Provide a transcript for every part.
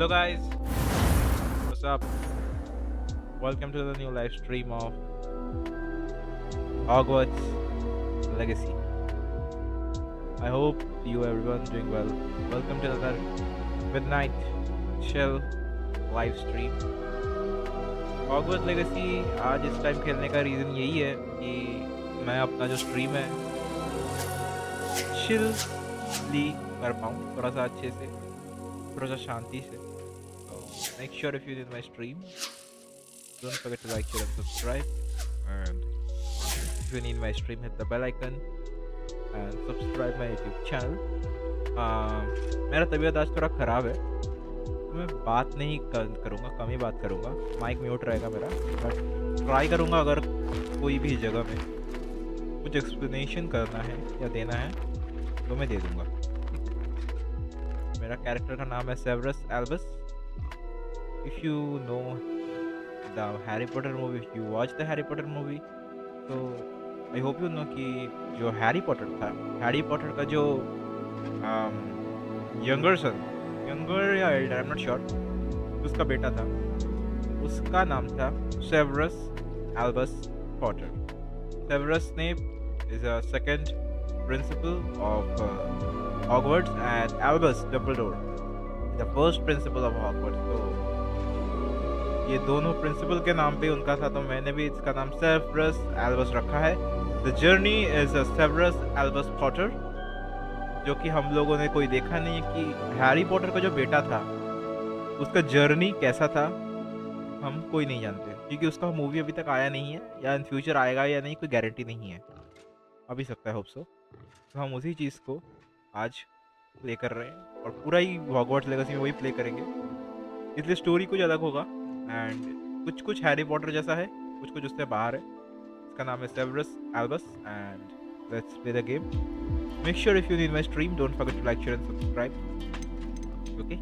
Hello guys, what's up? Welcome to the new live stream of Hogwarts Legacy. I hope you everyone doing well. Welcome to another midnight chill live stream. Hogwarts Legacy आज इस time खेलने का reason यही है कि मैं अपना जो स्ट्रीम है चिलली कर पाऊँ थोड़ा सा अच्छे से, थोड़ा सा शांति से. So make sure if you did my stream, don't forget to like, share and subscribe. And if you need my stream, hit the bell icon and subscribe my YouTube channel. मेरा तबीयत आज थोड़ा ख़राब है तो मैं बात नहीं करूँगा, कम ही बात करूँगा. माइक म्यूट रहेगा मेरा, बट ट्राई करूँगा अगर कोई भी जगह में कुछ एक्सप्लेनेशन करना है या देना है तो मैं दे दूँगा. मेरा कैरेक्टर का नाम है Severus Albus. If you know the Harry Potter movie, if you watch the Harry Potter movie, तो I hope you know कि जो हैरी पॉटर था, हैरी पॉटर का जो यंगर सन, यंगर या elder, I am not sure, उसका बेटा था, उसका नाम था Severus Albus Potter. Severus Snape is a second principal of Hogwarts and Albus Dumbledore the first principal of Hogwarts. तो ये दोनों प्रिंसिपल के नाम पे उनका था, तो मैंने भी इसका नाम सेवरस एल्बस रखा है. The journey is a Severus Albus Potter, जो कि हम लोगों ने कोई देखा नहीं है कि हैरी पॉटर का जो बेटा था उसका जर्नी कैसा था. हम कोई नहीं जानते क्योंकि उसका मूवी अभी तक आया नहीं है, या इन फ्यूचर आएगा या नहीं कोई गारंटी नहीं है. अभी सकता है, होप सो. तो हम उसी चीज़ को आज प्ले कर रहे हैं और पूरा ही हॉगवर्ट्स लेगेसी में वही प्ले करेंगे, इसलिए स्टोरी कुछ अलग होगा एंड कुछ कुछ हैरी पॉटर जैसा है, कुछ कुछ उससे बाहर है. इसका नाम है Severus Albus and let's play the game. Make sure if you need my stream, don't forget to like, share and subscribe. Okay,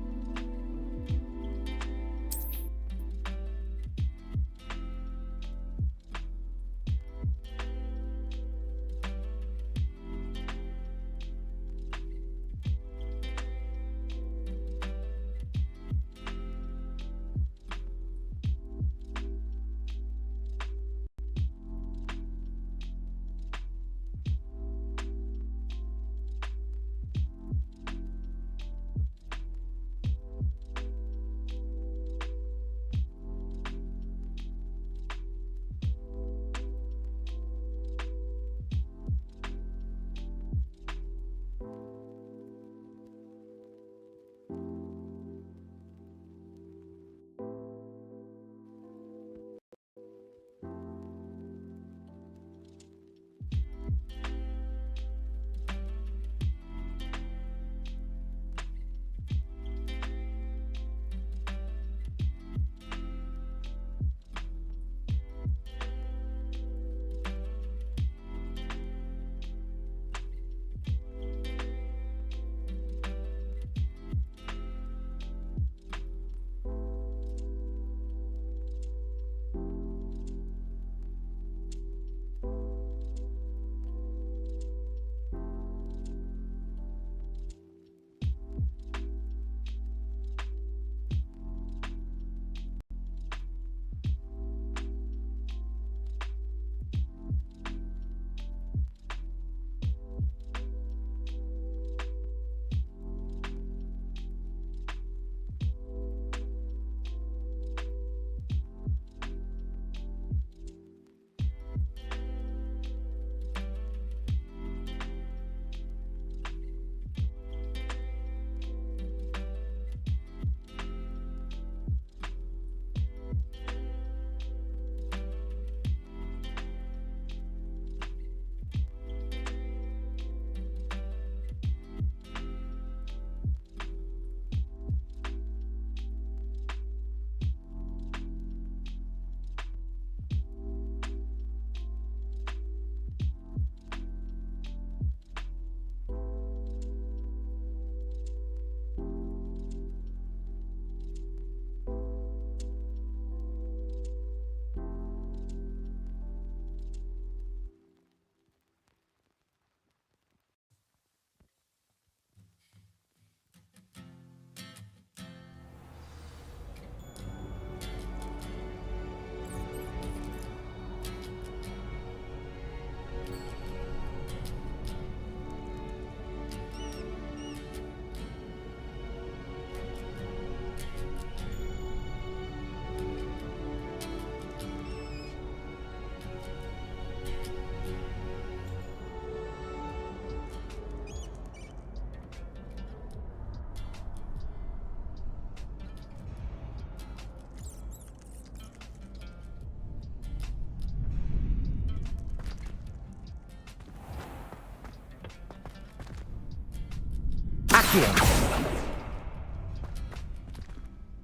Accio.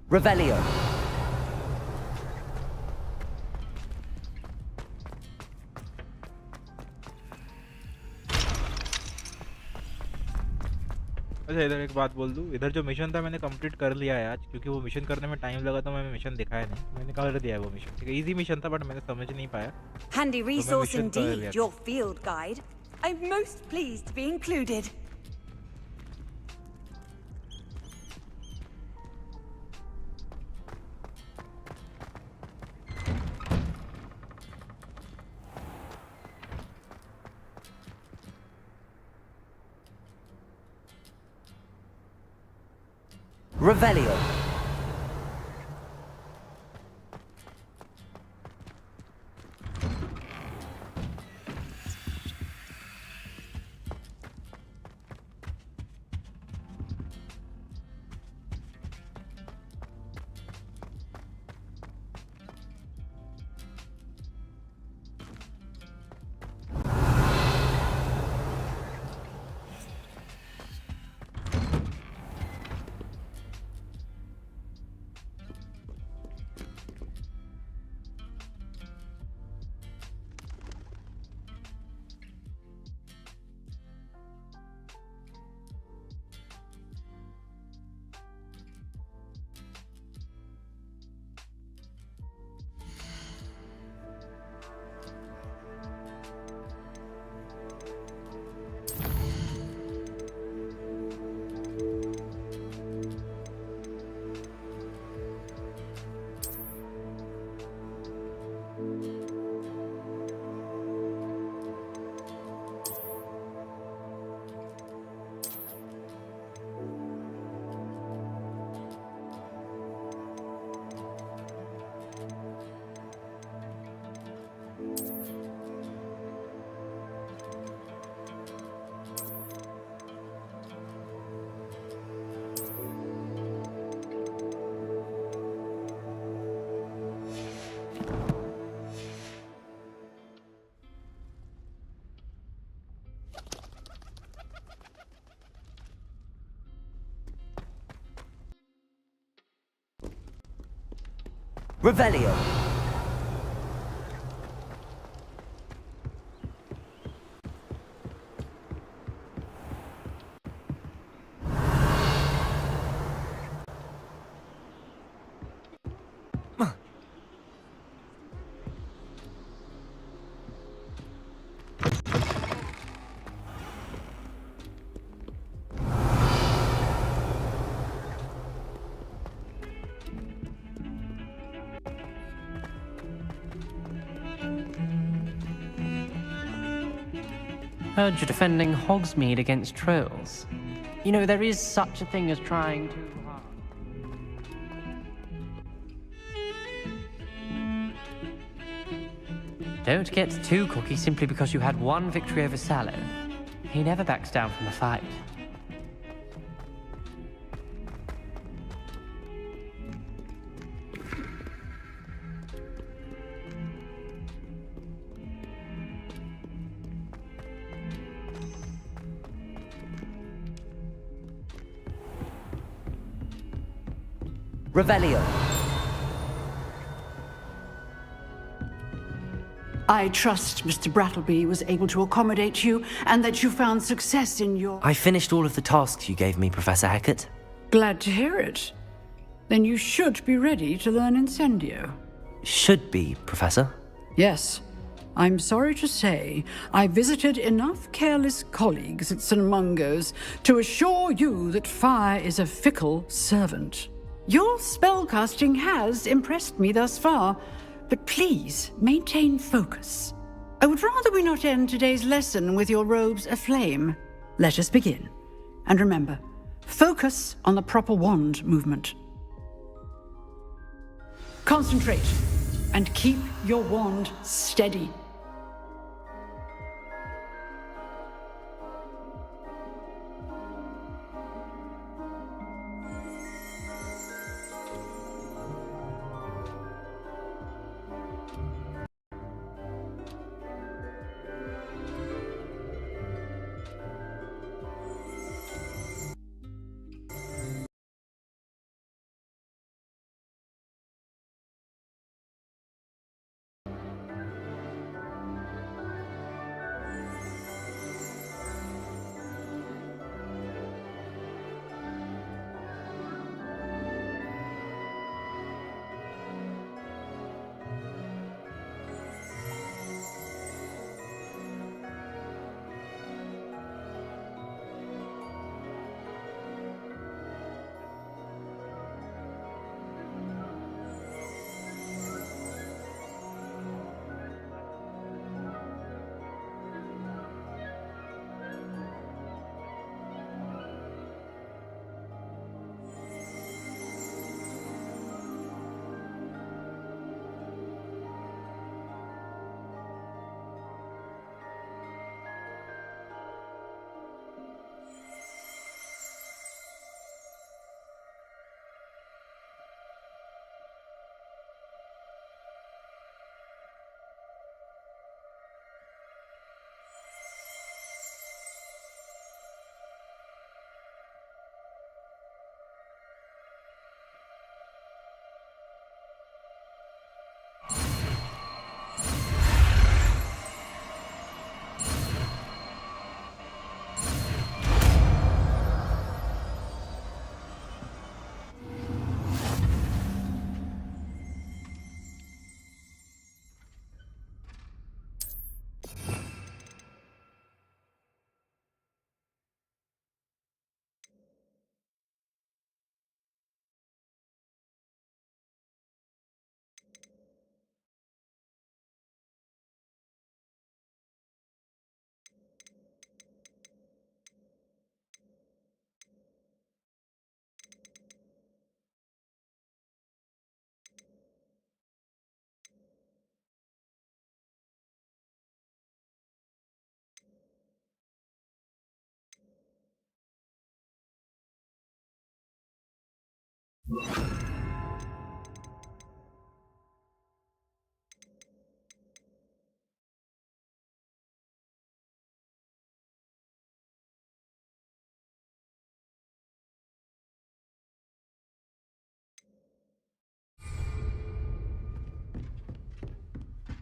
Revelio. अच्छा इधर एक बात बोल दूँ, इधर जो मिशन था मैंने कंप्लीट कर लिया है आज, क्योंकि वो मिशन करने में टाइम लगा तो मैंने मिशन दिखाया नहीं, मैंने कर दिया है वो मिशन। ठीक है, इजी मिशन था बट मैंने समझ नहीं पाया। Handy तो मैं resource मिशन कर लिया indeed, था। your field guide. I'm most pleased to be included. Revelio. Revelio. Heard you're defending Hogsmeade against trolls. You know, there is such a thing as trying too hard. Don't get too cocky simply because you had one victory over Sallow. He never backs down from a fight. Revelio. I trust Mr. Brattleby was able to accommodate you and that you found success in your... I finished all of the tasks you gave me, Professor Hackett. Glad to hear it. Then you should be ready to learn Incendio. Should be, Professor. Yes. I'm sorry to say, I visited enough careless colleagues at St. Mungo's to assure you that fire is a fickle servant. Your spellcasting has impressed me thus far, but please maintain focus. I would rather we not end today's lesson with your robes aflame. Let us begin. And remember, focus on the proper wand movement. Concentrate and keep your wand steady.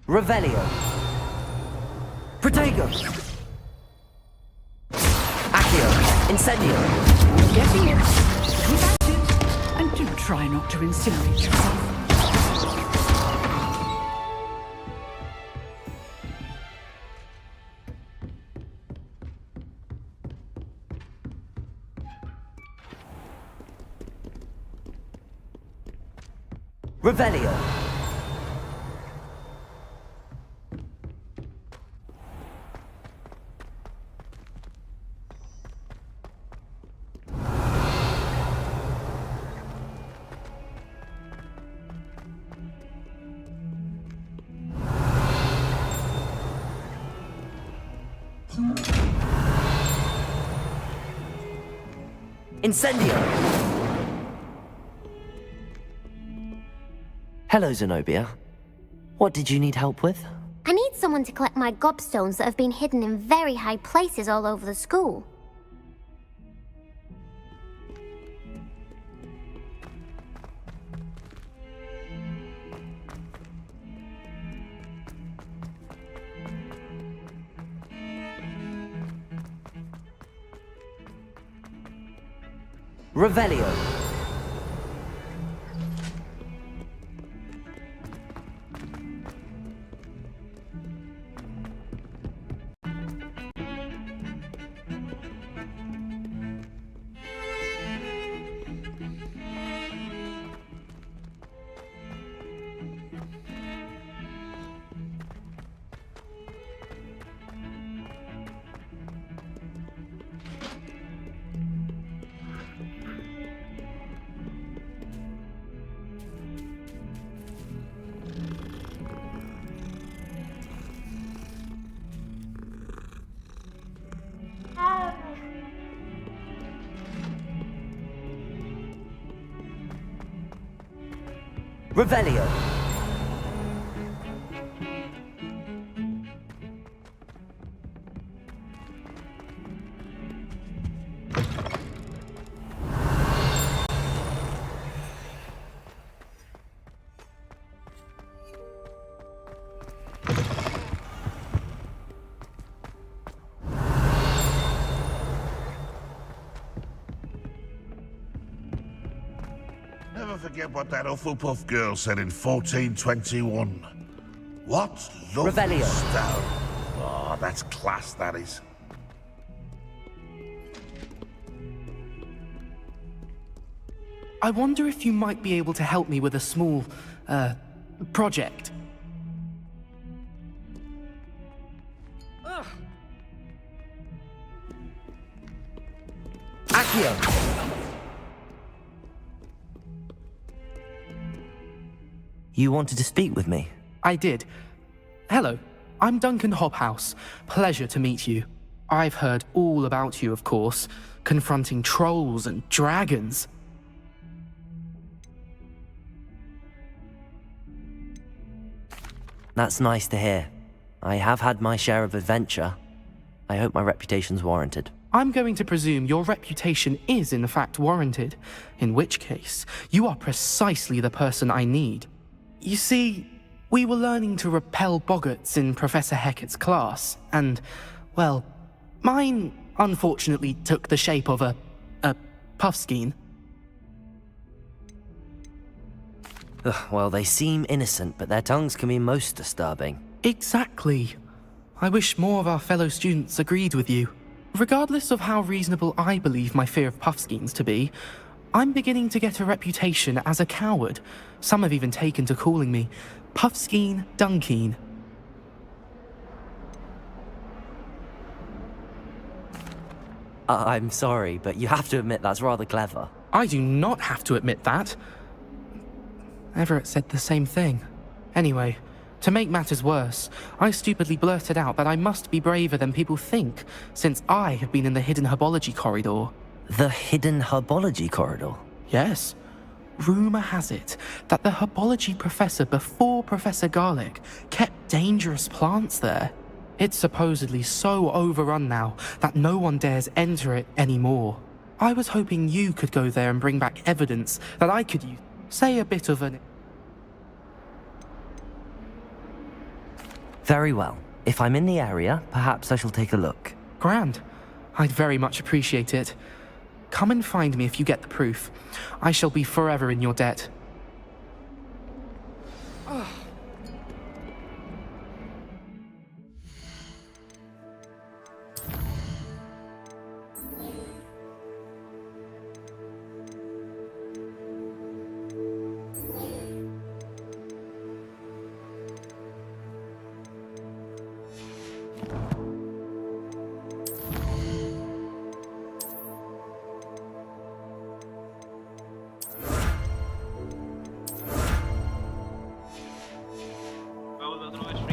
Revelio. Protego. Accio. Incendio. You're getting it. Keep at it. And do try not to incinerate yourself. Revelio. Incendio! Hello, Zenobia. What did you need help with? I need someone to collect my gobstones that have been hidden in very high places all over the school. Revelio. Revelio. Never forget what that Hufflepuff girl said in 1421. What? Lovely Revelio. stone. Oh, that's class, that is. I wonder if you might be able to help me with a small, project. Accio. You wanted to speak with me? I did. Hello, I'm Duncan Hobhouse. Pleasure to meet you. I've heard all about you, of course, confronting trolls and dragons. That's nice to hear. I have had my share of adventure. I hope my reputation's warranted. I'm going to presume your reputation is in fact warranted, in which case, you are precisely the person I need. You see, we were learning to repel boggarts in Professor Hecat's class, and, well, mine unfortunately took the shape of a puffskein. Well, they seem innocent, but their tongues can be most disturbing. Exactly. I wish more of our fellow students agreed with you. Regardless of how reasonable I believe my fear of puffskeins to be, I'm beginning to get a reputation as a coward. Some have even taken to calling me Puffskein Dunkeen. I'm sorry, but you have to admit that's rather clever. I do not have to admit that. Everett said the same thing. Anyway, to make matters worse, I stupidly blurted out that I must be braver than people think, since I have been in the hidden herbology corridor. The hidden herbology corridor? Yes. rumour has it that the herbology professor before Professor Garlic kept dangerous plants there. It's supposedly so overrun now that no one dares enter it anymore. I was hoping you could go there and bring back evidence that I could use, say a bit of an... Very well. If I'm in the area, perhaps I shall take a look. Grand. I'd very much appreciate it. Come and find me if you get the proof. I shall be forever in your debt.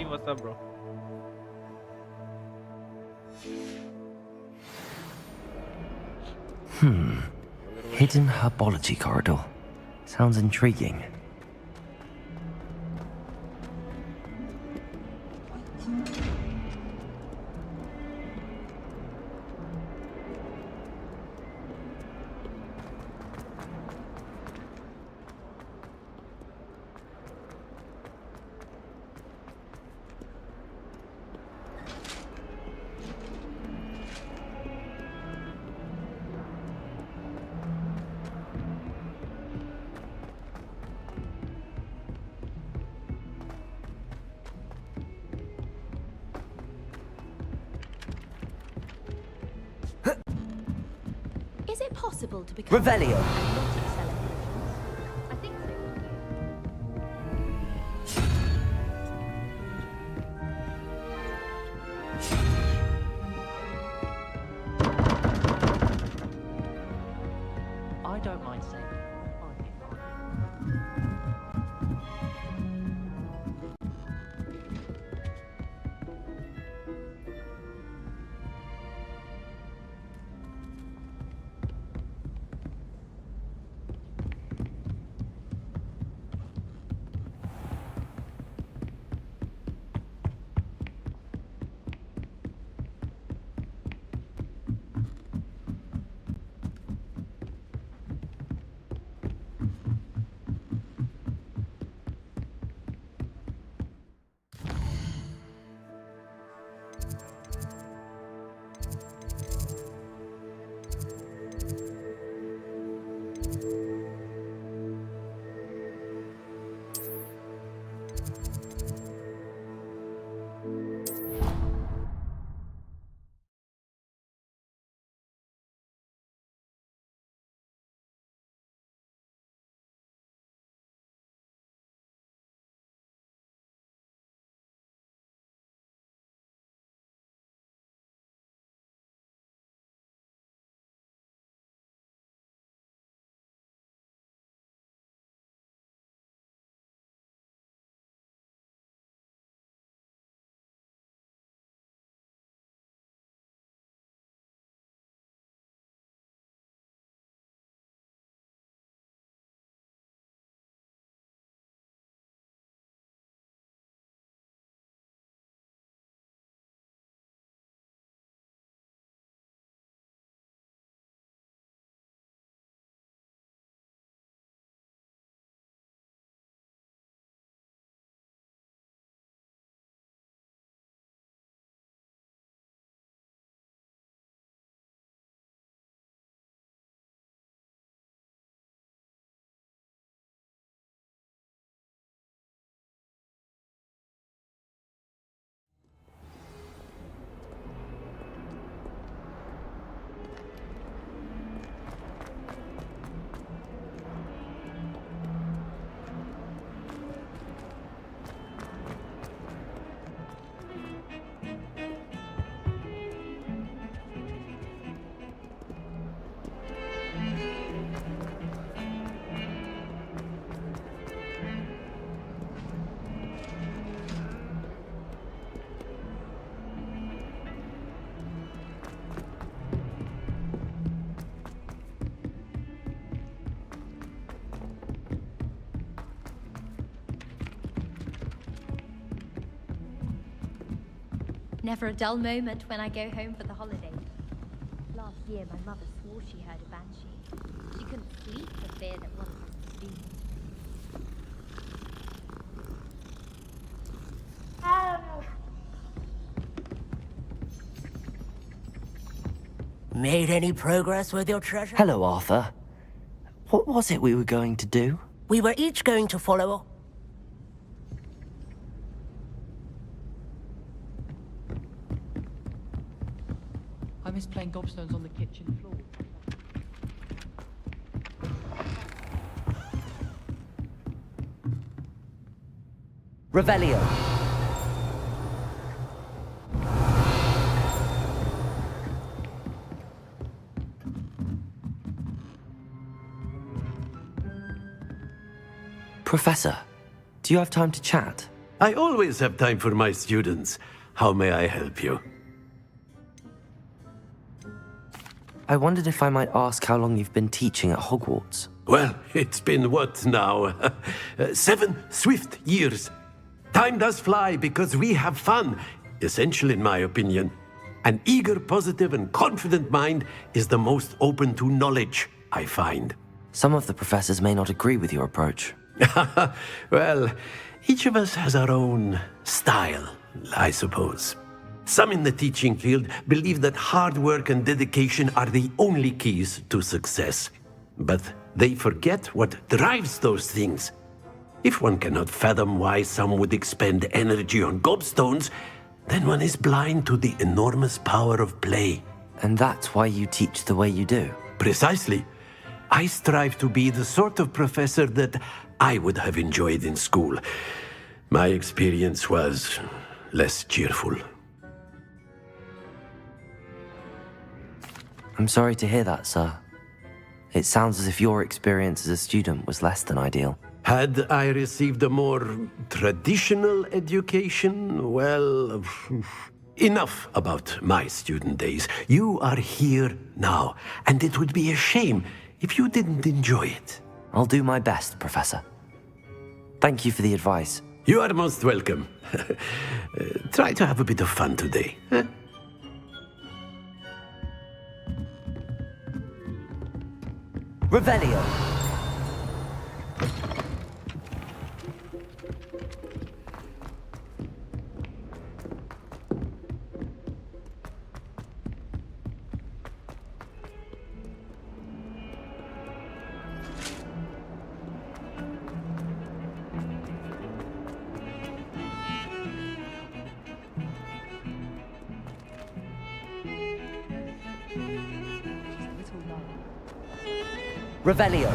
What's up, bro? Hidden herbology corridor. Sounds intriguing. Is it possible to become Revelio. I think so. I don't mind saying. Never a dull moment when I go home for the holidays. Last year, my mother swore she heard a banshee. She couldn't sleep for fear that one was to speak. Made any progress with your treasure? Hello, Arthur. What was it we were going to do? We were each going to follow. I miss playing gobstones on the kitchen floor. Revelio. Professor, do you have time to chat? I always have time for my students. How may I help you? I wondered if I might ask how long you've been teaching at Hogwarts. Well, it's been what now? 7 swift years. Time does fly because we have fun. Essential in my opinion. An eager, positive, and confident mind is the most open to knowledge, I find. Some of the professors may not agree with your approach. Well, each of us has our own style, I suppose. Some in the teaching field believe that hard work and dedication are the only keys to success. But they forget what drives those things. If one cannot fathom why some would expend energy on gobstones, then one is blind to the enormous power of play. And that's why you teach the way you do? Precisely. I strive to be the sort of professor that I would have enjoyed in school. My experience was less cheerful. I'm sorry to hear that, sir. It sounds as if your experience as a student was less than ideal. Had I received a more traditional education, well, enough about my student days. You are here now, and it would be a shame if you didn't enjoy it. I'll do my best, Professor. Thank you for the advice. You are most welcome. Try to have a bit of fun today. Huh? Revelio. Revelio.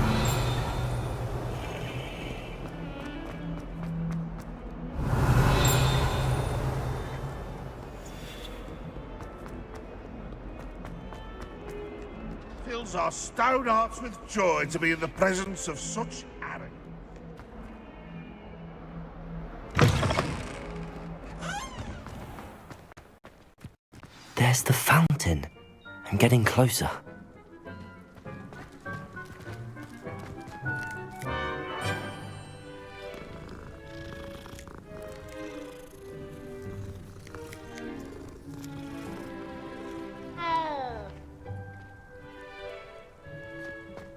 Fills our stout hearts with joy to be in the presence of such arrogance. There's the fountain. I'm getting closer.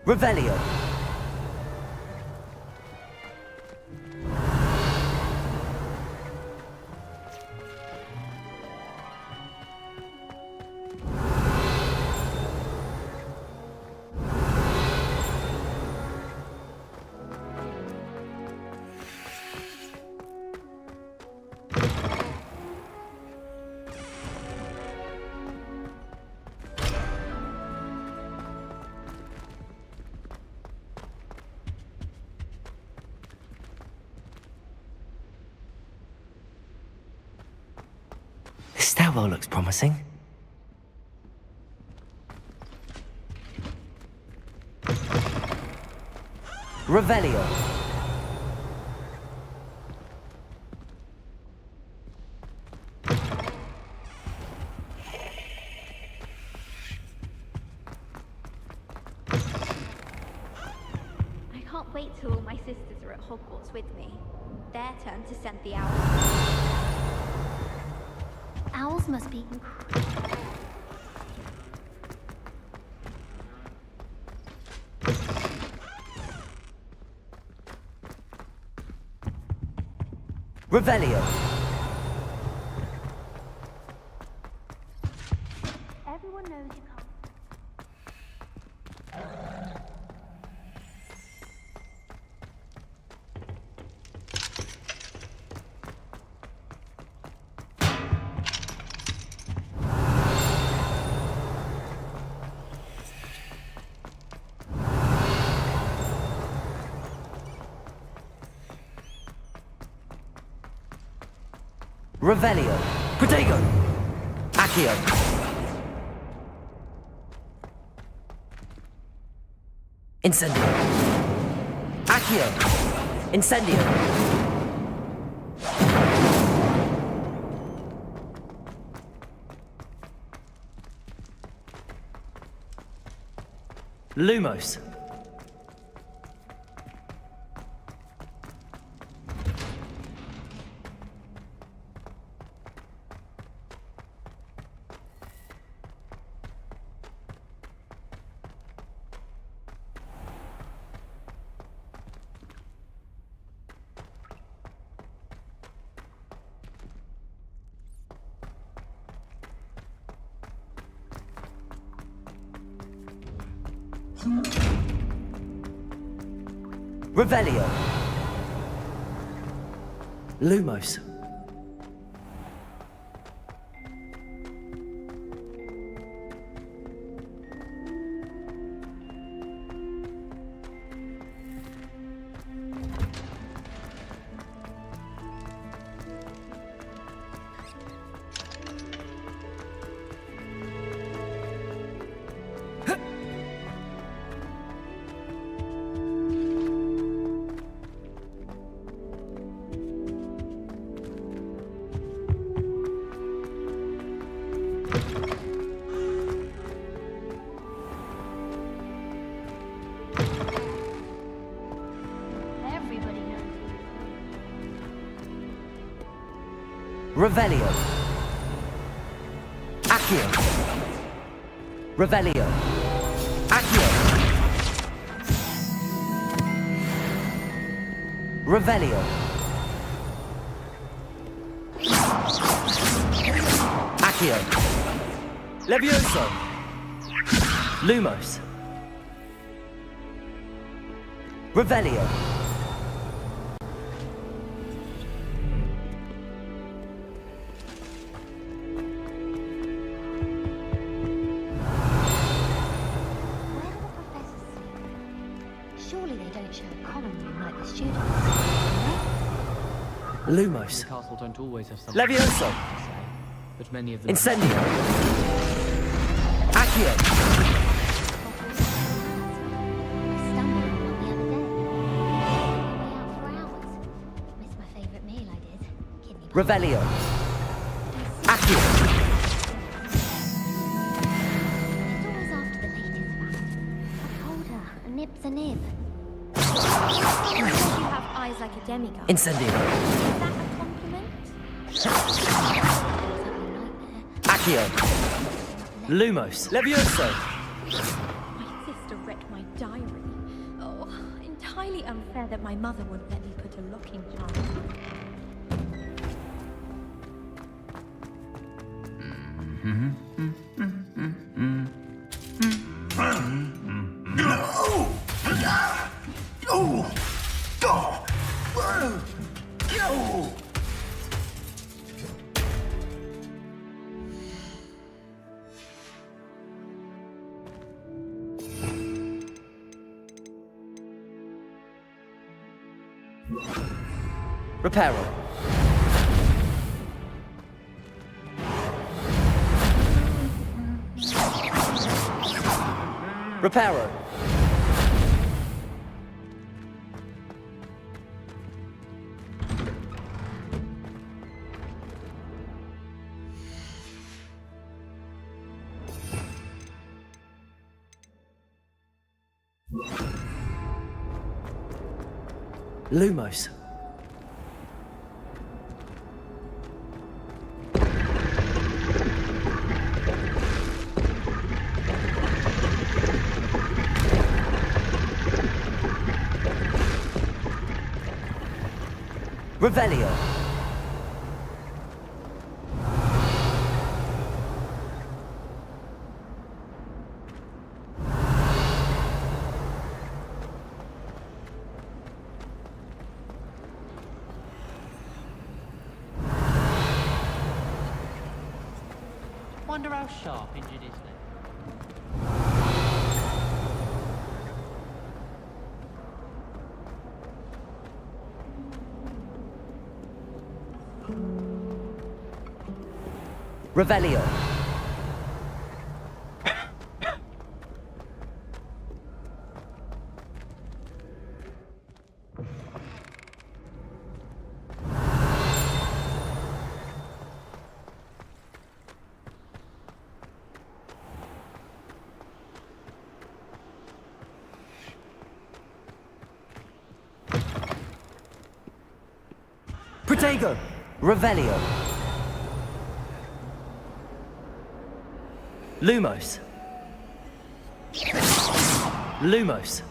Revelio. This stairwell looks promising. Revelio. I can't wait till all my sisters are at Hogwarts with me. Their turn to scent the owl. owls must be Revelio. Everyone knows you can't. Revelio. Protego. Accio. Incendio. Accio. Incendio. Lumos. Revelio. Lumos. Everybody knows. Revelio. Accio. Revelio. Accio. Revelio. Accio. Levioso. Lumos. Revelio. Where do the professors sleep? Surely they don't share a common room like the students. Lumos. The castle don't always have something Levioso. to say, but many of them... Incendio. Accio. I stumbled on one the other day. Way out for hours. Missed my favourite meal I did. Kidney pie. Revelio. Accio. It's always after the latest fact. I told her, a nib's a nib. You have eyes like a demigod. Incendio. Is that a compliment? Accio. Lumos. Levioso. My sister read my diary. Oh, entirely unfair that my mother wouldn't let me put a locking jar. Reparo. Reparo. Lumos. Revelio. Wonder how sharp injured is there. Revelio. Protego. Revelio. Lumos. Lumos.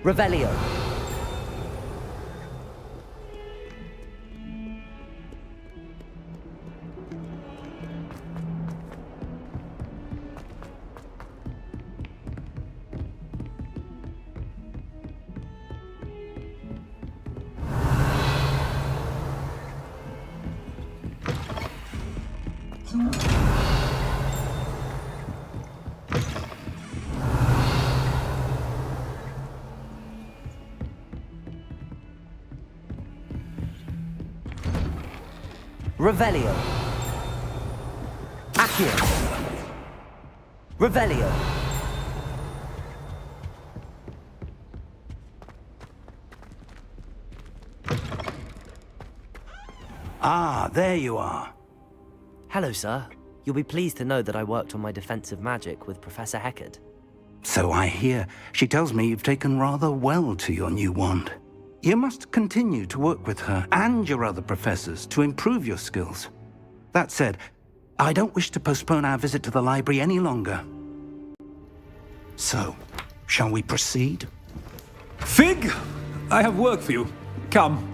Revelio. Revelio. Accio. Revelio. Ah, there you are. Hello, sir. You'll be pleased to know that I worked on my defensive magic with Professor Heckard. So I hear. She tells me you've taken rather well to your new wand. You must continue to work with her and your other professors to improve your skills. That said, I don't wish to postpone our visit to the library any longer. So, shall we proceed? Fig! I have work for you. Come.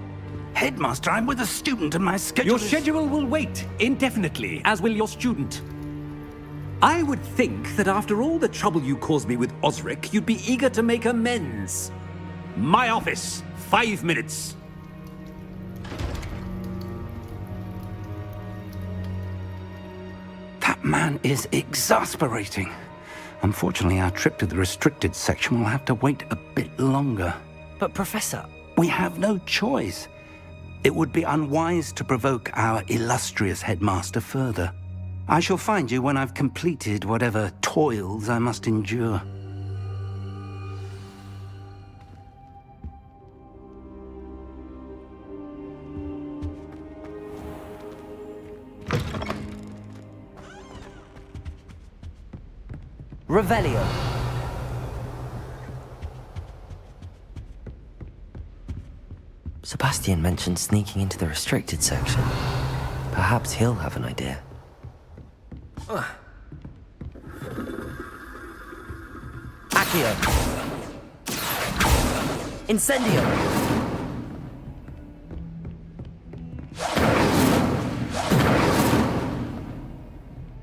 Headmaster, I'm with a student and my schedule Your schedule will wait indefinitely, as will your student. I would think that after all the trouble you caused me with Osric, you'd be eager to make amends. My office. 5 minutes. That man is exasperating. Unfortunately, our trip to the restricted section will have to wait a bit longer. But, Professor... We have no choice. It would be unwise to provoke our illustrious headmaster further. I shall find you when I've completed whatever toils I must endure. Revelio. Sebastian mentioned sneaking into the restricted section. Perhaps he'll have an idea. Accio. Incendio.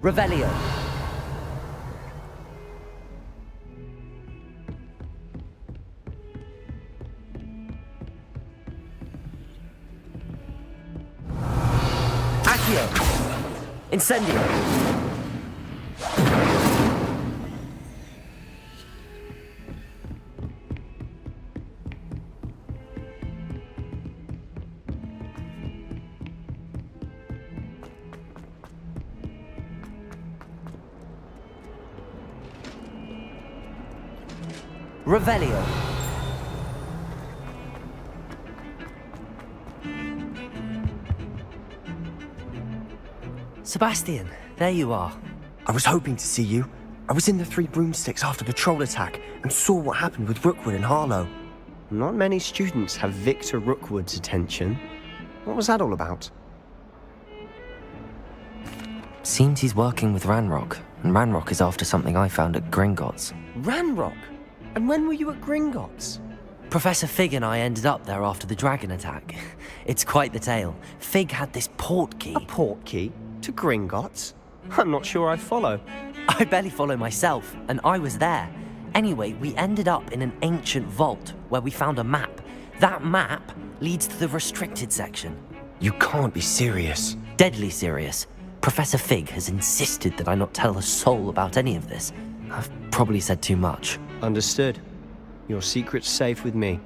Revelio. Incendio. Revelio. Sebastian, there you are. I was hoping to see you. I was in the Three Broomsticks after the troll attack and saw what happened with Rookwood and Harlow. Not many students have Victor Rookwood's attention. What was that all about? Seems he's working with Ranrock, and Ranrock is after something I found at Gringotts. Ranrock? And when were you at Gringotts? Professor Fig and I ended up there after the dragon attack. It's quite the tale. Fig had this port key. A port key? To Gringotts? I'm not sure I follow. I barely follow myself, and I was there. Anyway, we ended up in an ancient vault where we found a map. That map leads to the restricted section. You can't be serious. Deadly serious. Professor Fig has insisted that I not tell a soul about any of this. I've probably said too much. Understood. Your secret's safe with me.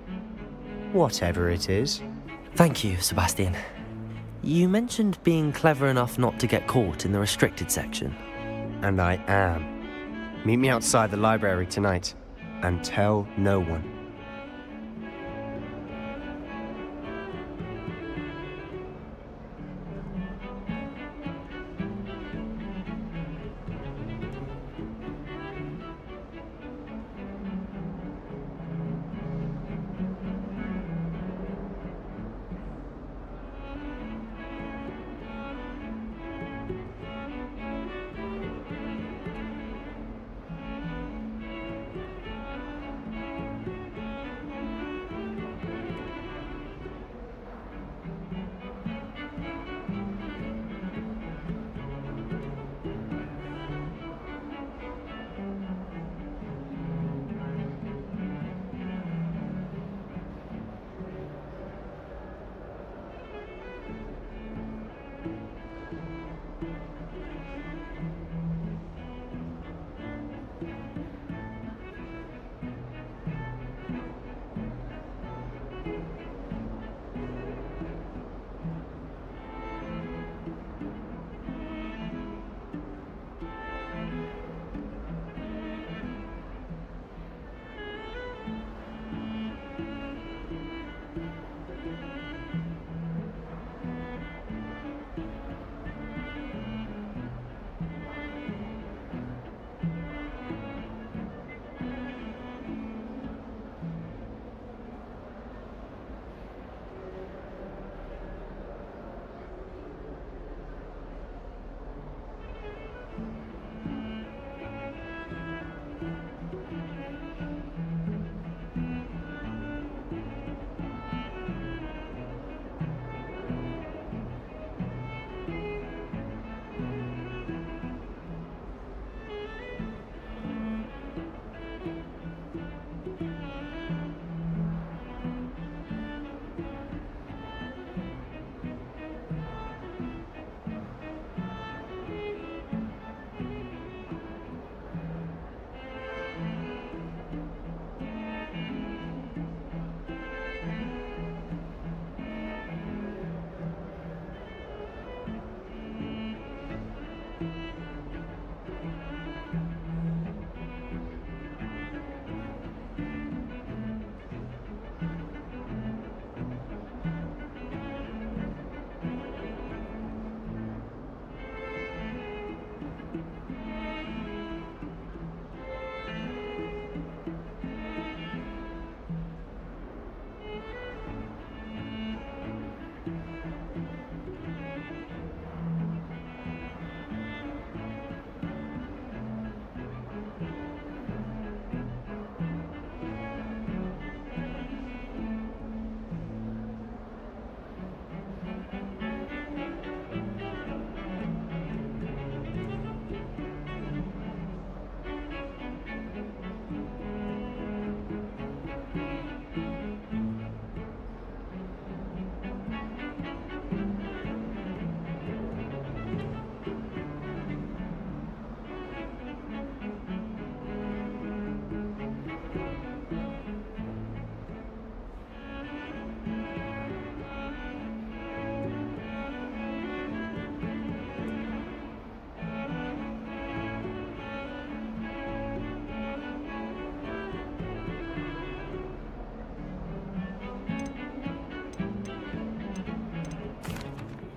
Whatever it is. Thank you, Sebastian. You mentioned being clever enough not to get caught in the restricted section. And I am. Meet me outside the library tonight, and tell no one.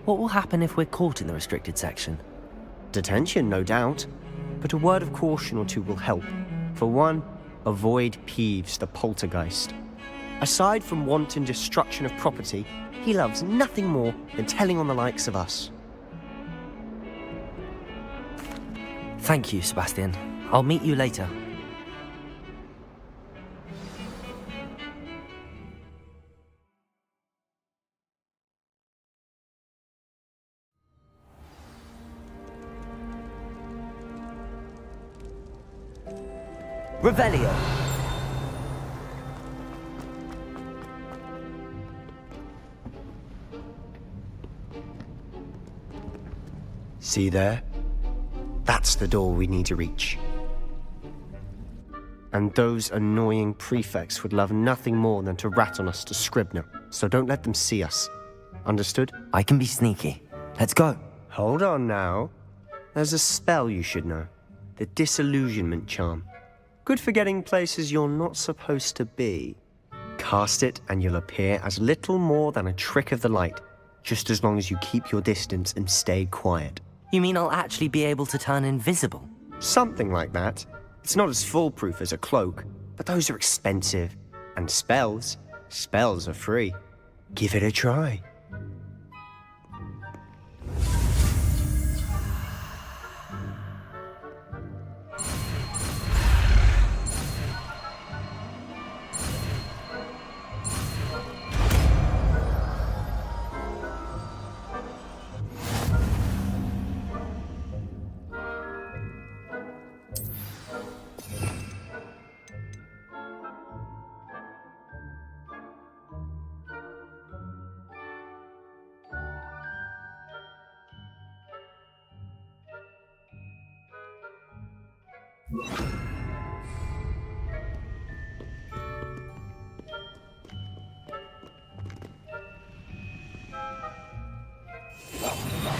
What will happen if we're caught in the restricted section? Detention, no doubt. But a word of caution or two will help. For one, avoid Peeves, the poltergeist. Aside from wanton destruction of property, he loves nothing more than telling on the likes of us. Thank you, Sebastian. I'll meet you later. Revelio. See there? That's the door we need to reach. And those annoying prefects would love nothing more than to rat on us to Scribner, so don't let them see us. Understood? I can be sneaky. Let's go. Hold on now. There's a spell you should know. The Disillusionment Charm. Good for getting places you're not supposed to be. Cast it and you'll appear as little more than a trick of the light, just as long as you keep your distance and stay quiet. You mean I'll actually be able to turn invisible? Something like that. It's not as foolproof as a cloak, but those are expensive. And spells are free. Give it a try.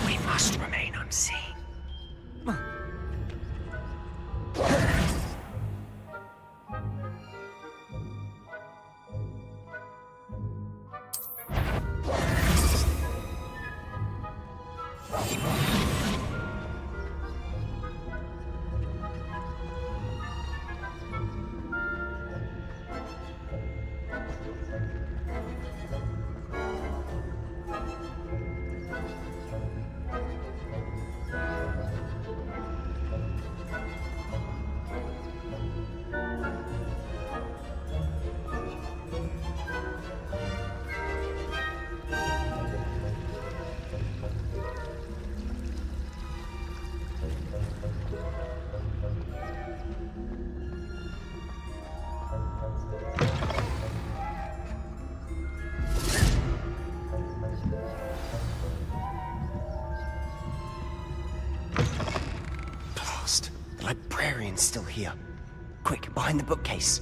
We must remain unseen. The librarian's still here. Quick, behind the bookcase.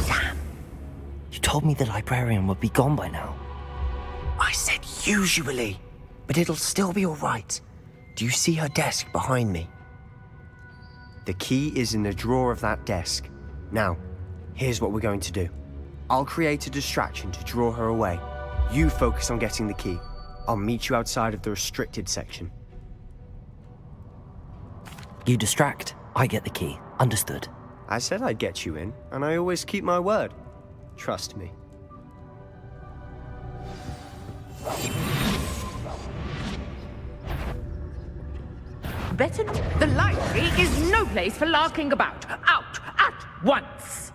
Damn. You told me the librarian would be gone by now. I said usually, but it'll still be all right. Do you see her desk behind me? The key is in the drawer of that desk. Now, here's what we're going to do. I'll create a distraction to draw her away. You focus on getting the key. I'll meet you outside of the restricted section. You distract, I get the key. Understood. I said I'd get you in, and I always keep my word. Trust me. Better not. The library is no place for larking about. Out at once!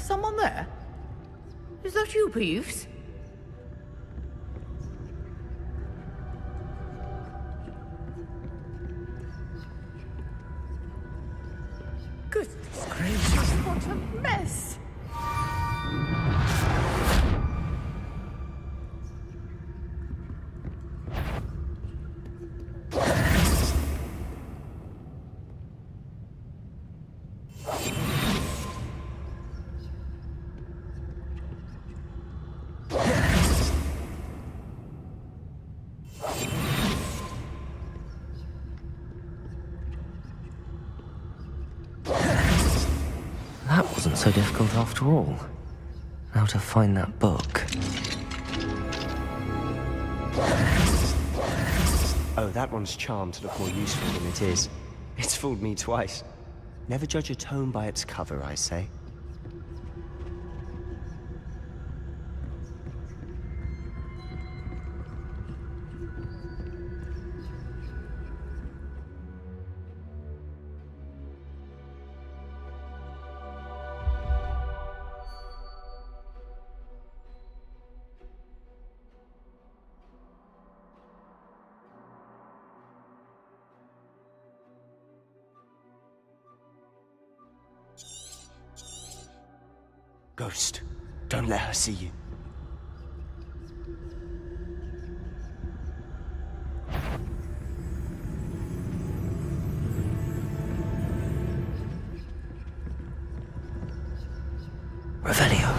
someone there? Is that you, Peeves? Goodness gracious, what a mess! That wasn't so difficult after all. Now to find that book. Oh, that one's charmed to look more useful than it is. It's fooled me twice. Never judge a tome by its cover, I say. Ghost, don't let her see you. Revelio.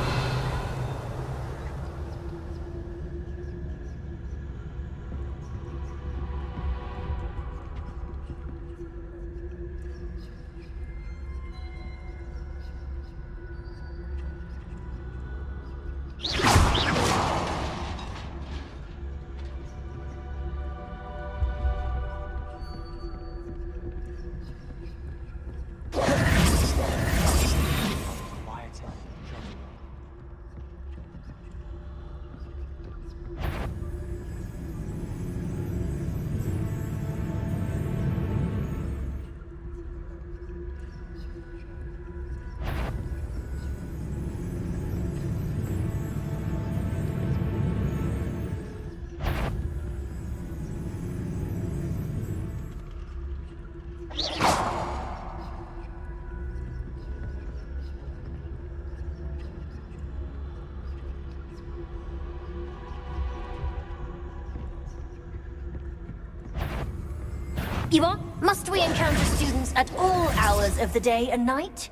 You are? Must we encounter students at all hours of the day and night?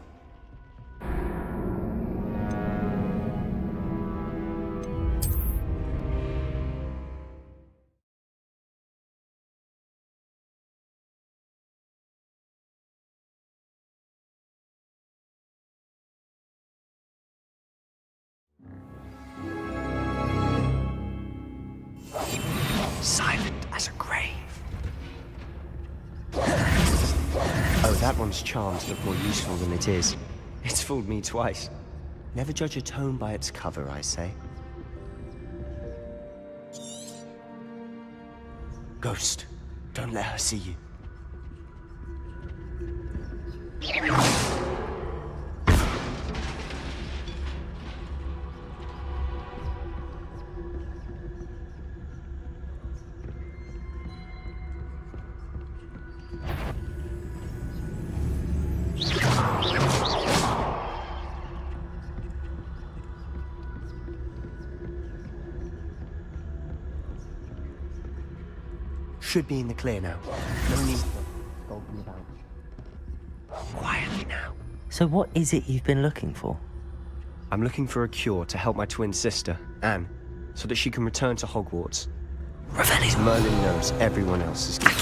Silent as a grave. Oh, that one's charmed to look more useful than it is. It's fooled me twice. Never judge a tome by its cover, I say. Ghost, don't let her see you. Should be in the clear now. No need for skulking about. Quietly now. So what is it you've been looking for? I'm looking for a cure to help my twin sister, Anne, so that she can return to Hogwarts. Revelio. Merlin knows everyone else is getting.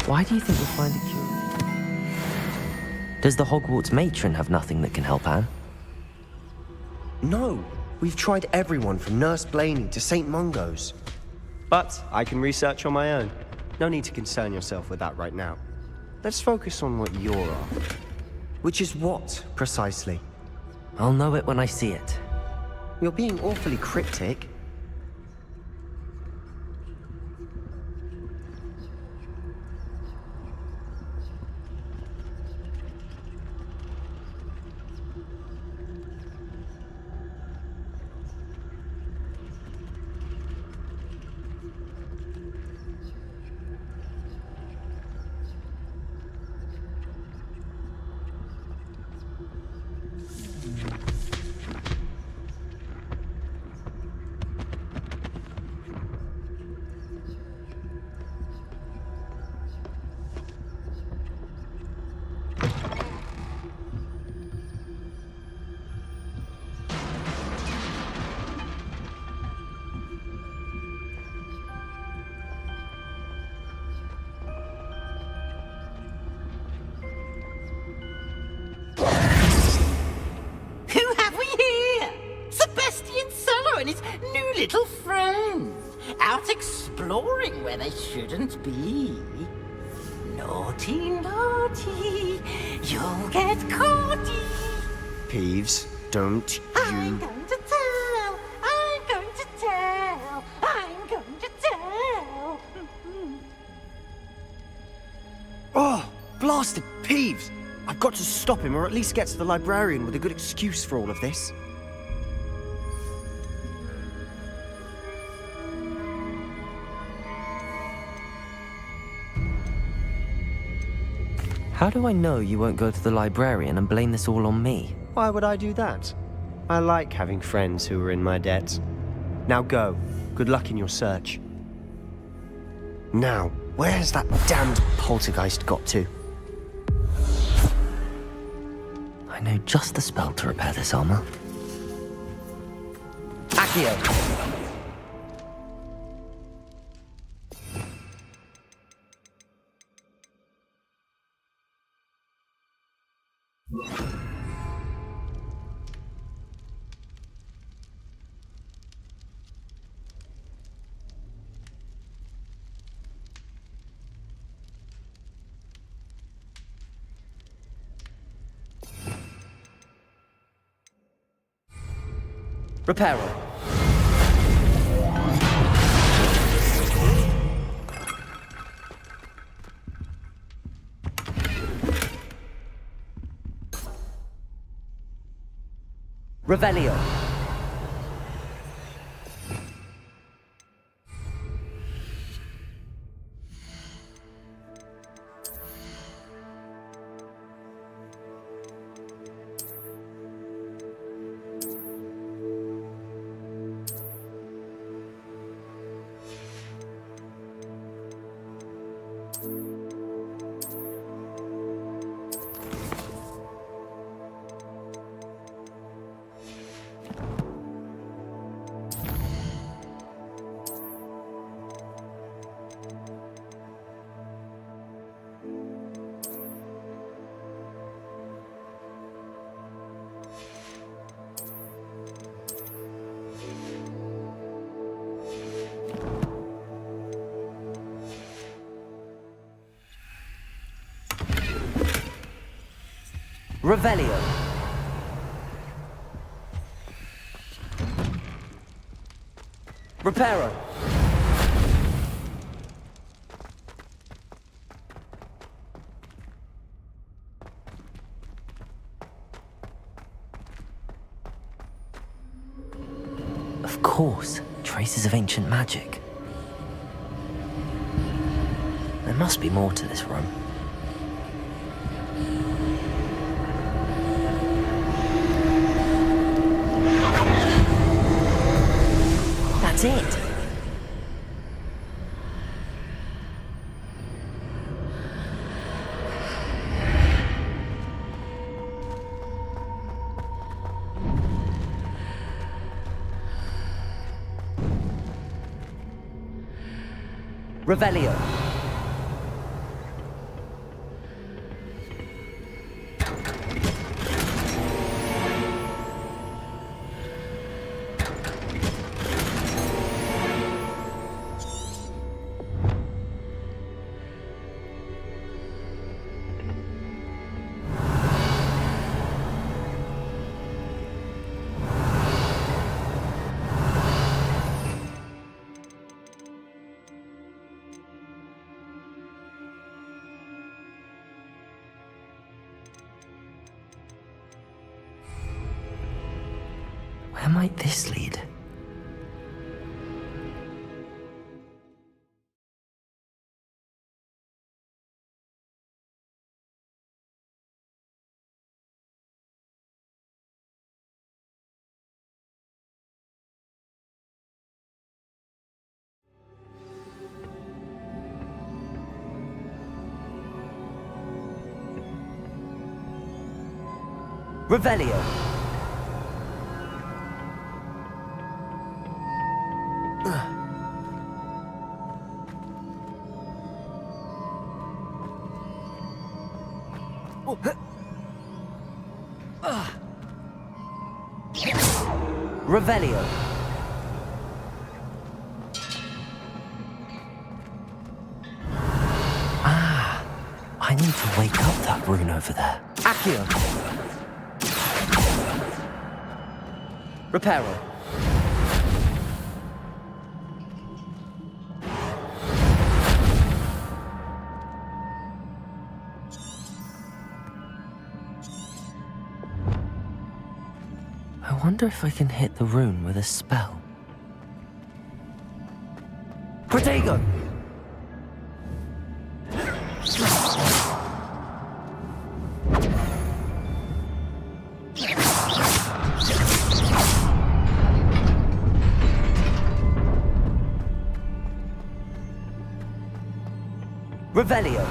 Why do you think we'll find a cure? Does the Hogwarts matron have nothing that can help Anne? No, we've tried everyone from Nurse Blaney to St. Mungo's. But I can research on my own. No need to concern yourself with that right now. Let's focus on what you're after. Which is what, precisely? I'll know it when I see it. You're being awfully cryptic. and his new little friends out exploring where they shouldn't be. Naughty, naughty, you'll get caughty. Peeves, don't I'm you... going to tell, I'm going to tell, I'm going to tell. Oh, blasted Peeves! I've got to stop him, or at least get to the librarian with a good excuse for all of this. How do I know you won't go to the librarian and blame this all on me? Why would I do that? I like having friends who are in my debt. Now go. Good luck in your search. Now, where's that damned poltergeist got to? I know just the spell to repair this armor. Accio! Reparo. Revelio. Revelio. Reparo. Of course, traces of ancient magic. There must be more to this room. That's it. Revelio. Where might this lead? Revelio. Revelio. I need to wake up that rune over there. Accio! Reparo. I wonder if I can hit the rune with a spell. Protego! Revelio.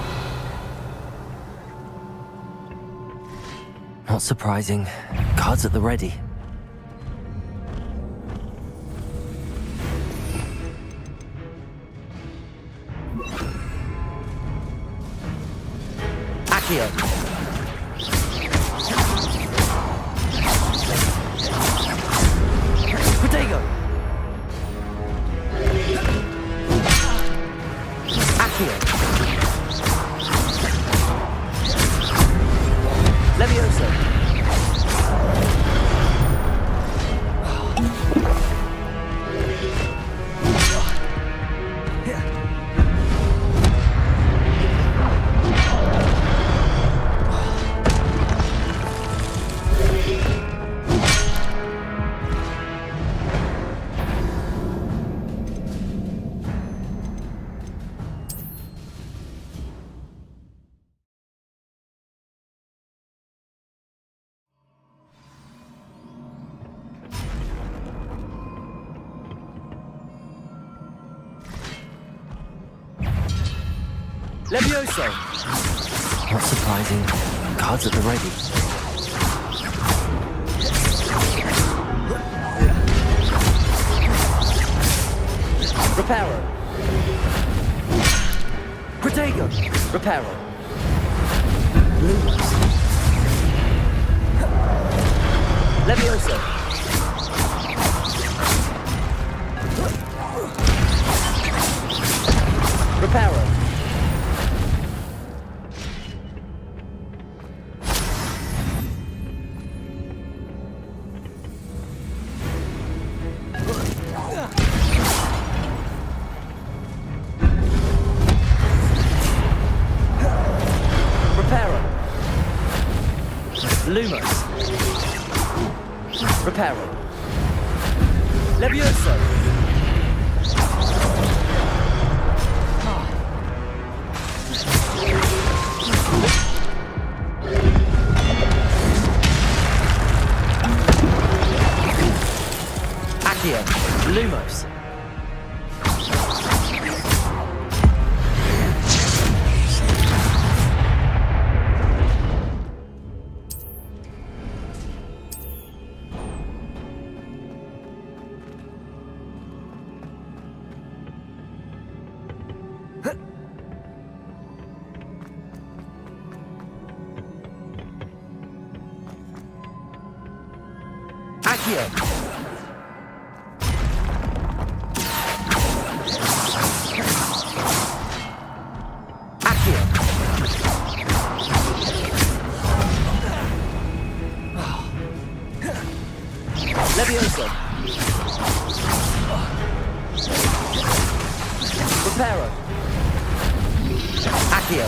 Not surprising. Cards at the ready. Accio. Protego. Accio. Levioso. Levioso! Not surprising. Cards at the ready. Reparo. Protego. Reparo. Lumos. Levioso. Reparo. Lumos. Reparo. Levioso. Accio. Lumos. Accio. Accio. Levioso. Reparo. Accio.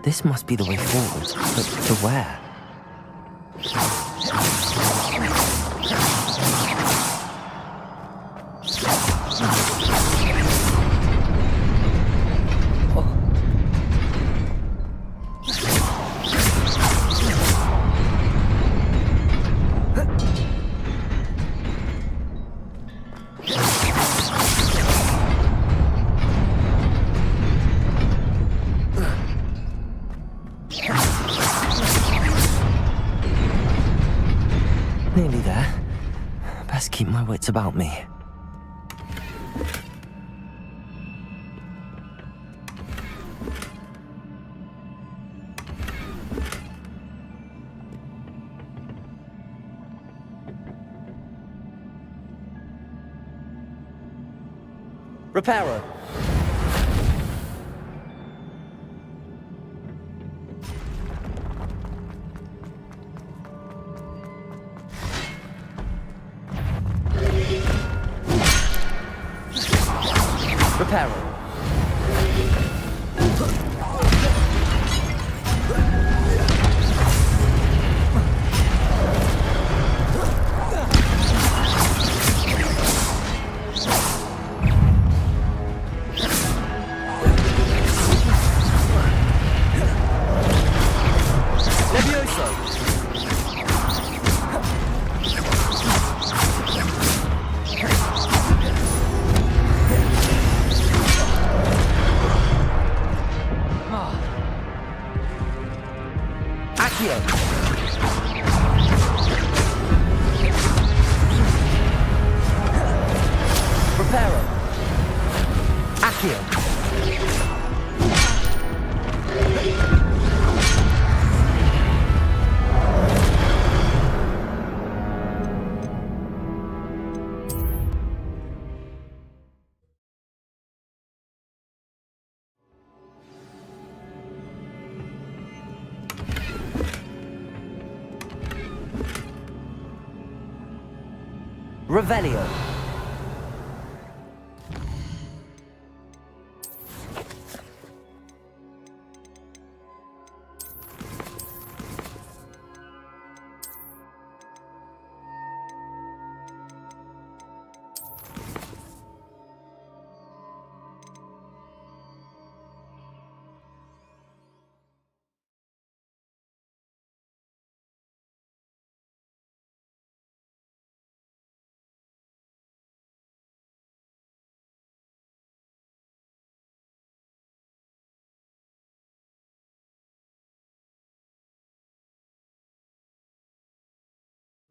This must be the way forward, but to where? keep my wits about me. Repairer. Repairer. Revelio.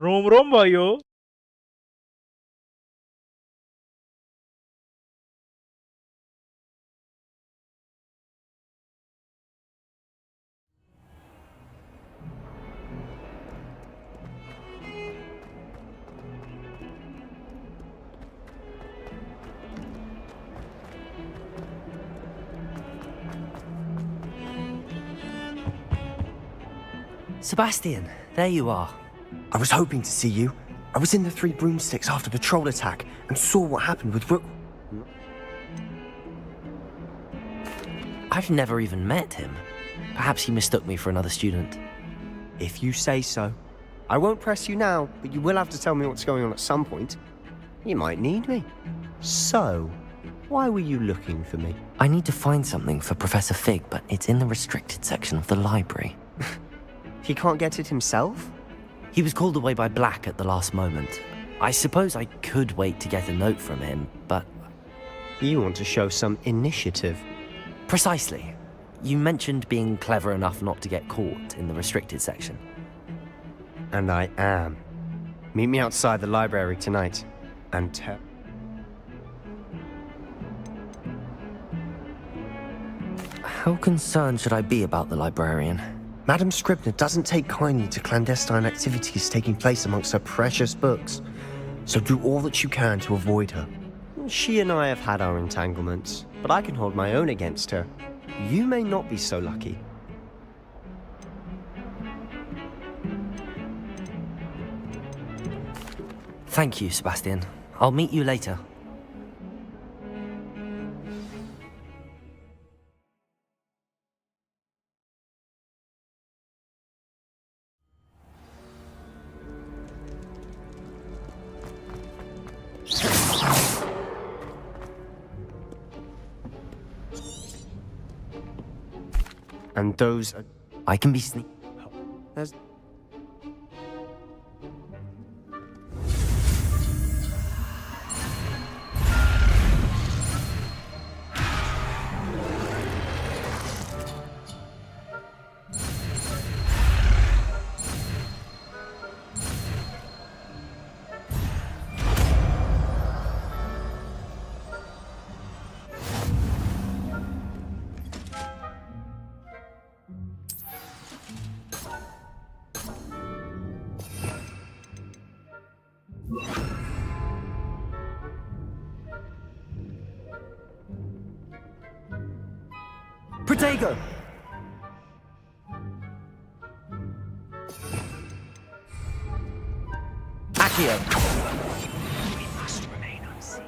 रोम रोम भाइयों। Sebastian, there you are. I was hoping to see you. I was in the Three Broomsticks after the troll attack and saw what happened with I've never even met him. Perhaps he mistook me for another student. If you say so. I won't press you now, but you will have to tell me what's going on at some point. You might need me. So, why were you looking for me? I need to find something for Professor Fig, but it's in the restricted section of the library. He can't get it himself? He was called away by Black at the last moment. I suppose I could wait to get a note from him, but... You want to show some initiative. Precisely. You mentioned being clever enough not to get caught in the restricted section. And I am. Meet me outside the library tonight, and tell... How concerned should I be about the librarian? Madame Scribner doesn't take kindly to clandestine activities taking place amongst her precious books, so do all that you can to avoid her. She and I have had our entanglements, but I can hold my own against her. You may not be so lucky. Thank you, Sebastian. I'll meet you later. And those are... I can be sneaky. There's... Protego! Accio! We must remain unseen.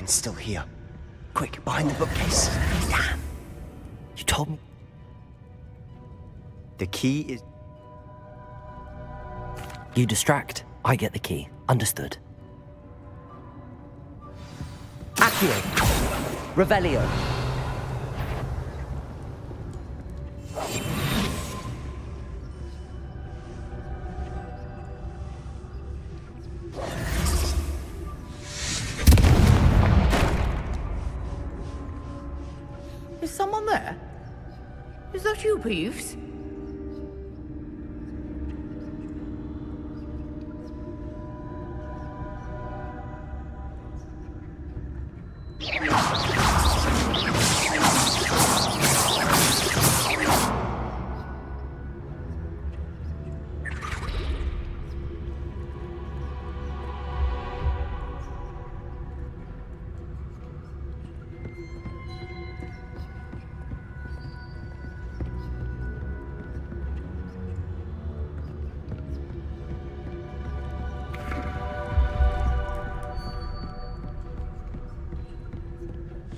Still here. Quick, behind the bookcase. Damn. You told me. The key is... You distract, I get the key. Understood. Accio! Revelio! Is someone there? Is that you, Peeves?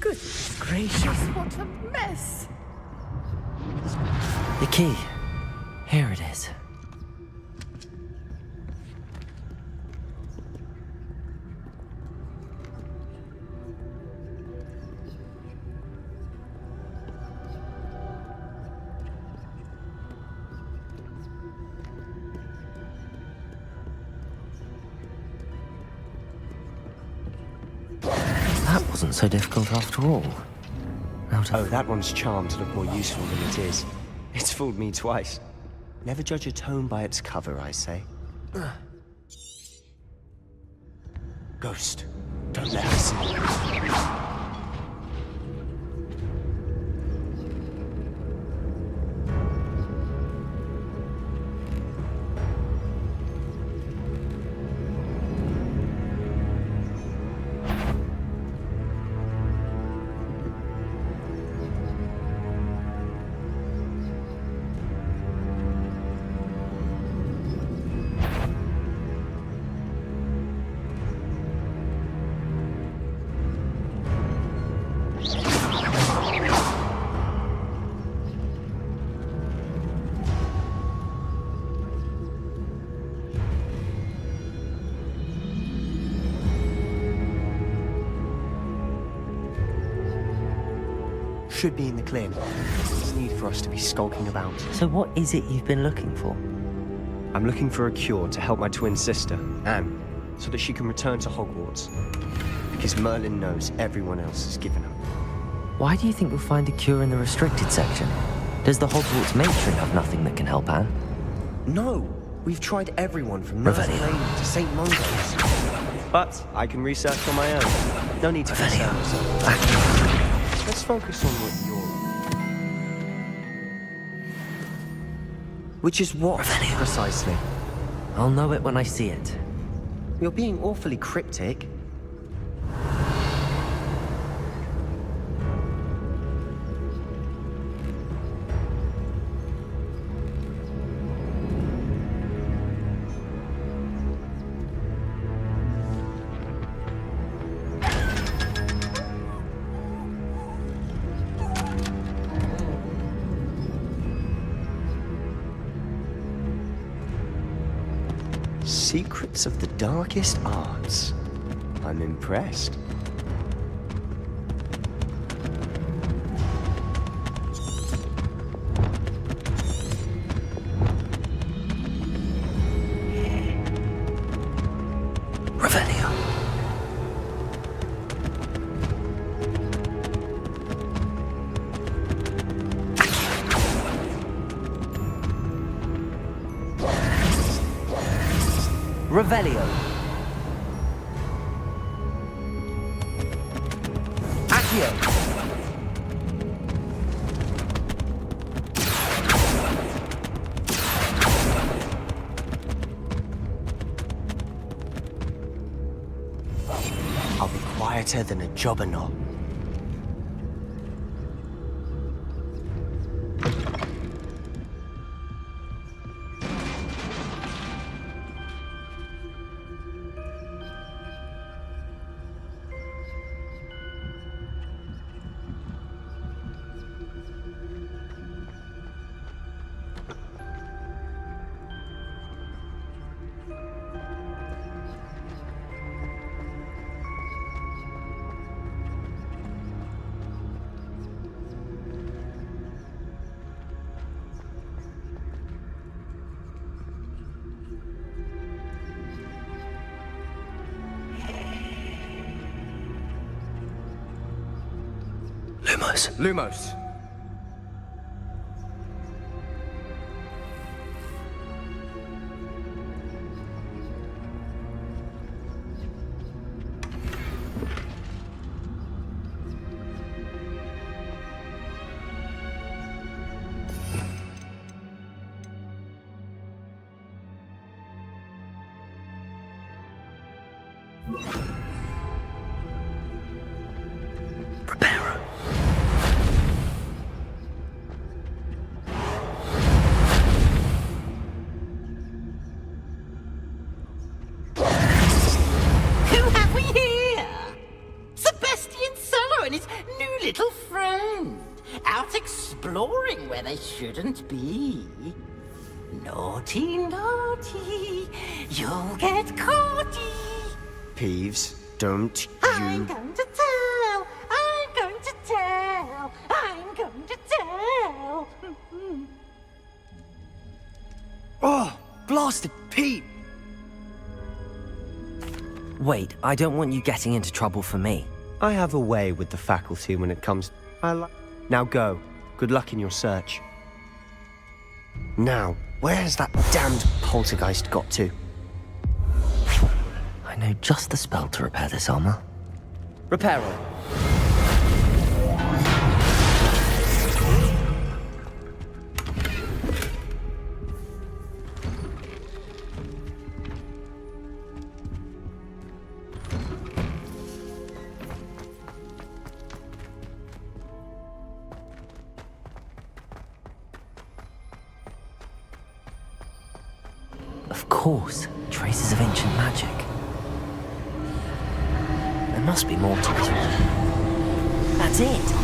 Goodness gracious, what a mess! The key. Here it is. That wasn't so difficult after all. Oh, that one's charmed to look more useful than it is. It's fooled me twice. Never judge a tome by its cover, I say. Ghost, don't let her see. Should be in the clear. There's no need for us to be skulking about. So what is it you've been looking for? I'm looking for a cure to help my twin sister, Anne, so that she can return to Hogwarts. Because Merlin knows everyone else has given up. Why do you think you'll find a cure in the restricted section? Does the Hogwarts matron have nothing that can help Anne? No! We've tried everyone from Nurse Lane to St. Mungo's. But I can research on my own. No need to concern yourself. Let's focus on what you're... Which is what, precisely? I'll know it when I see it. You're being awfully cryptic. Secrets of the darkest arts. I'm impressed. Revelio. Revelio. Accio. I'll be quieter than a jobberknoll. Lumos. Shouldn't be. Naughty, naughty, you'll get caughty. Peeves, don't I'm going to tell, I'm going to tell, I'm going to tell. Oh, blasted Pete! Wait, I don't want you getting into trouble for me. I have a way with the faculty when it comes... Now go. Good luck in your search. Now, where has that damned poltergeist got to? I know just the spell to repair this armor. Reparo. Of course, traces of ancient magic. There must be more to it. That's it!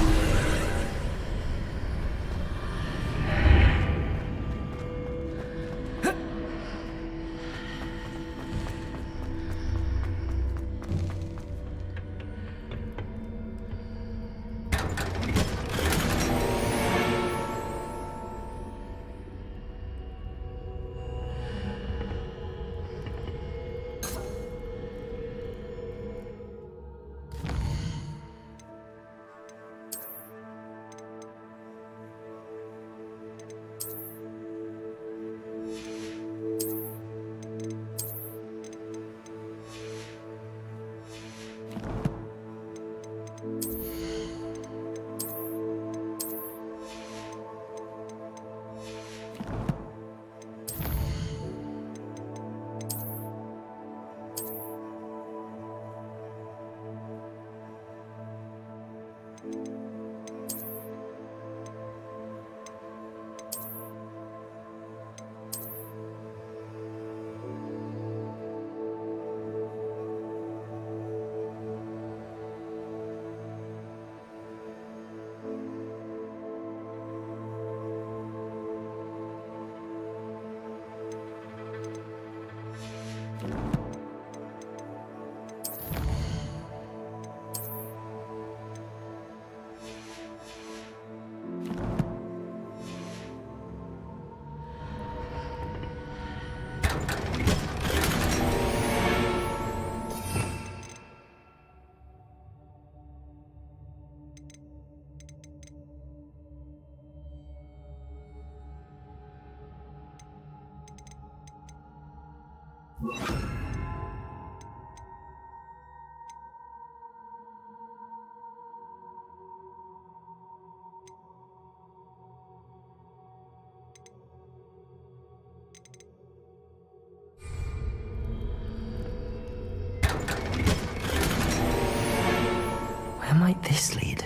might this lead?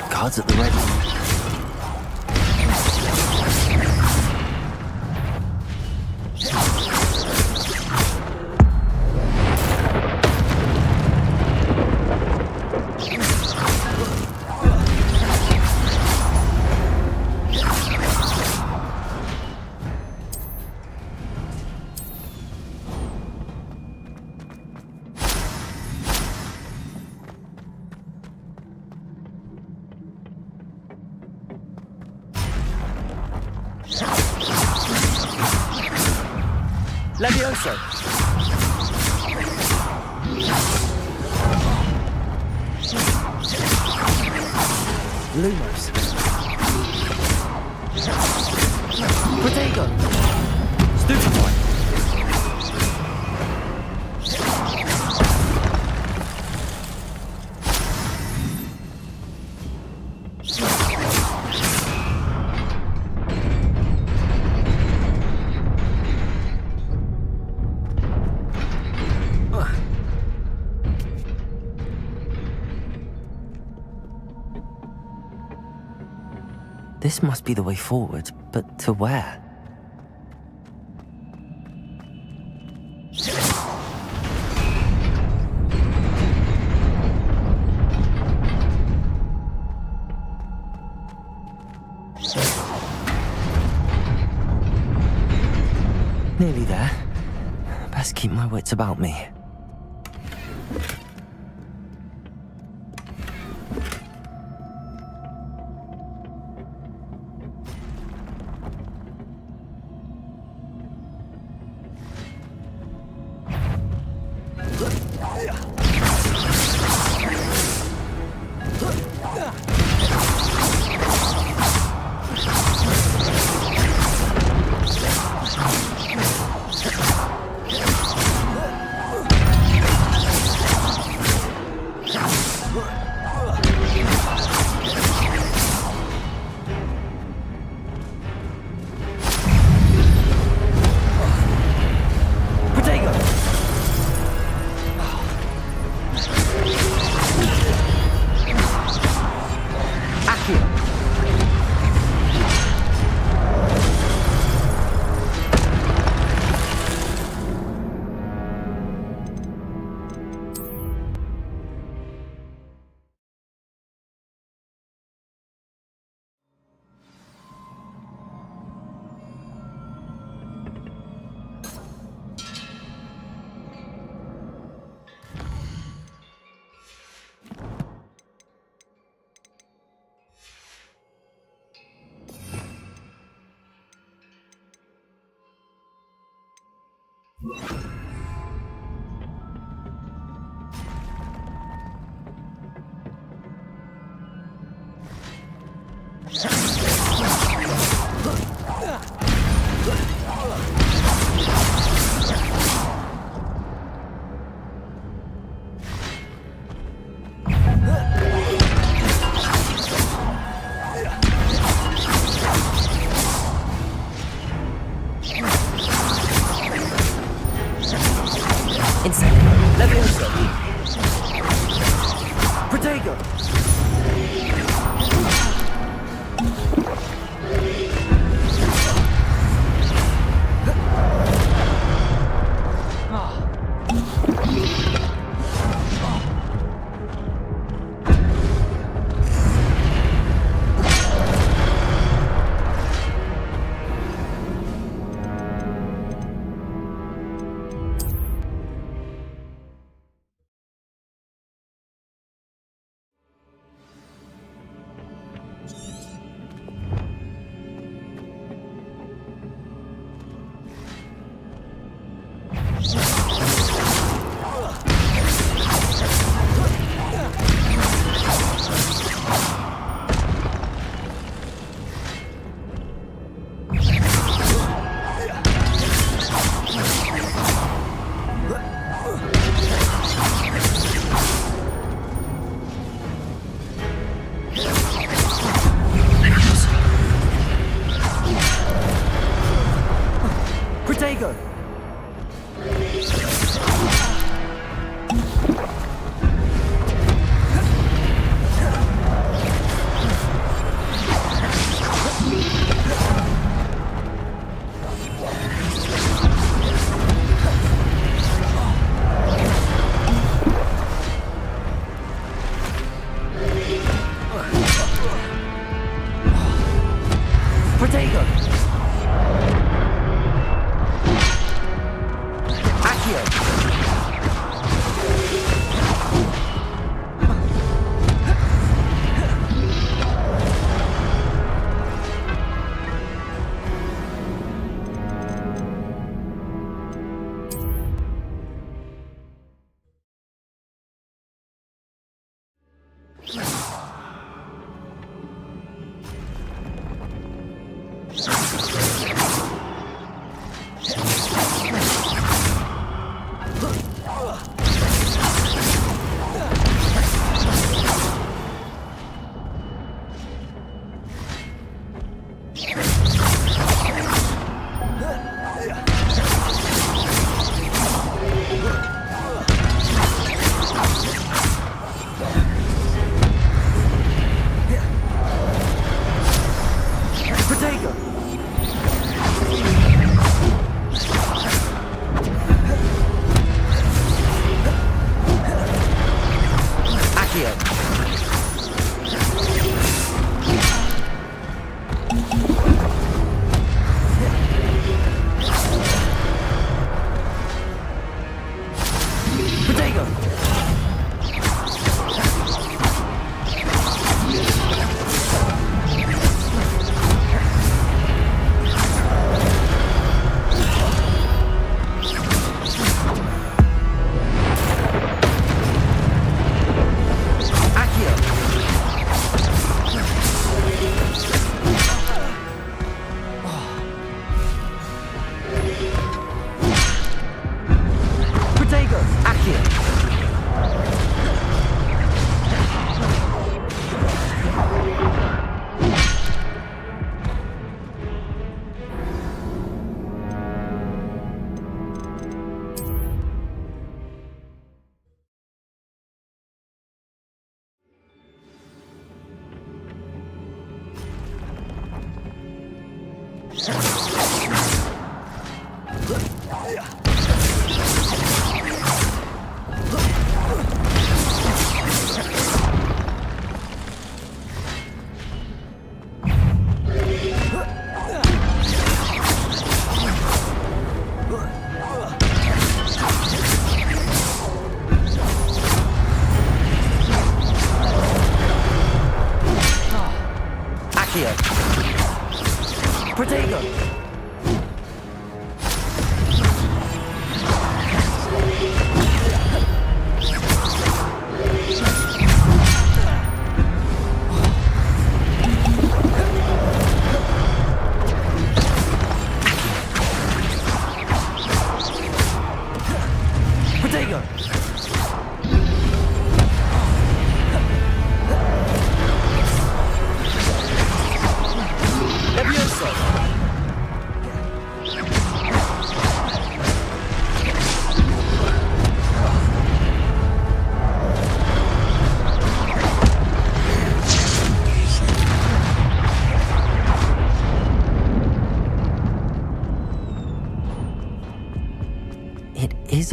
Guards at the ready. Levioso. Lumos. Protego. Stupefy. This must be the way forward, but to where? Nearly there. Best keep my wits about me. Inside. Levioso. Protego.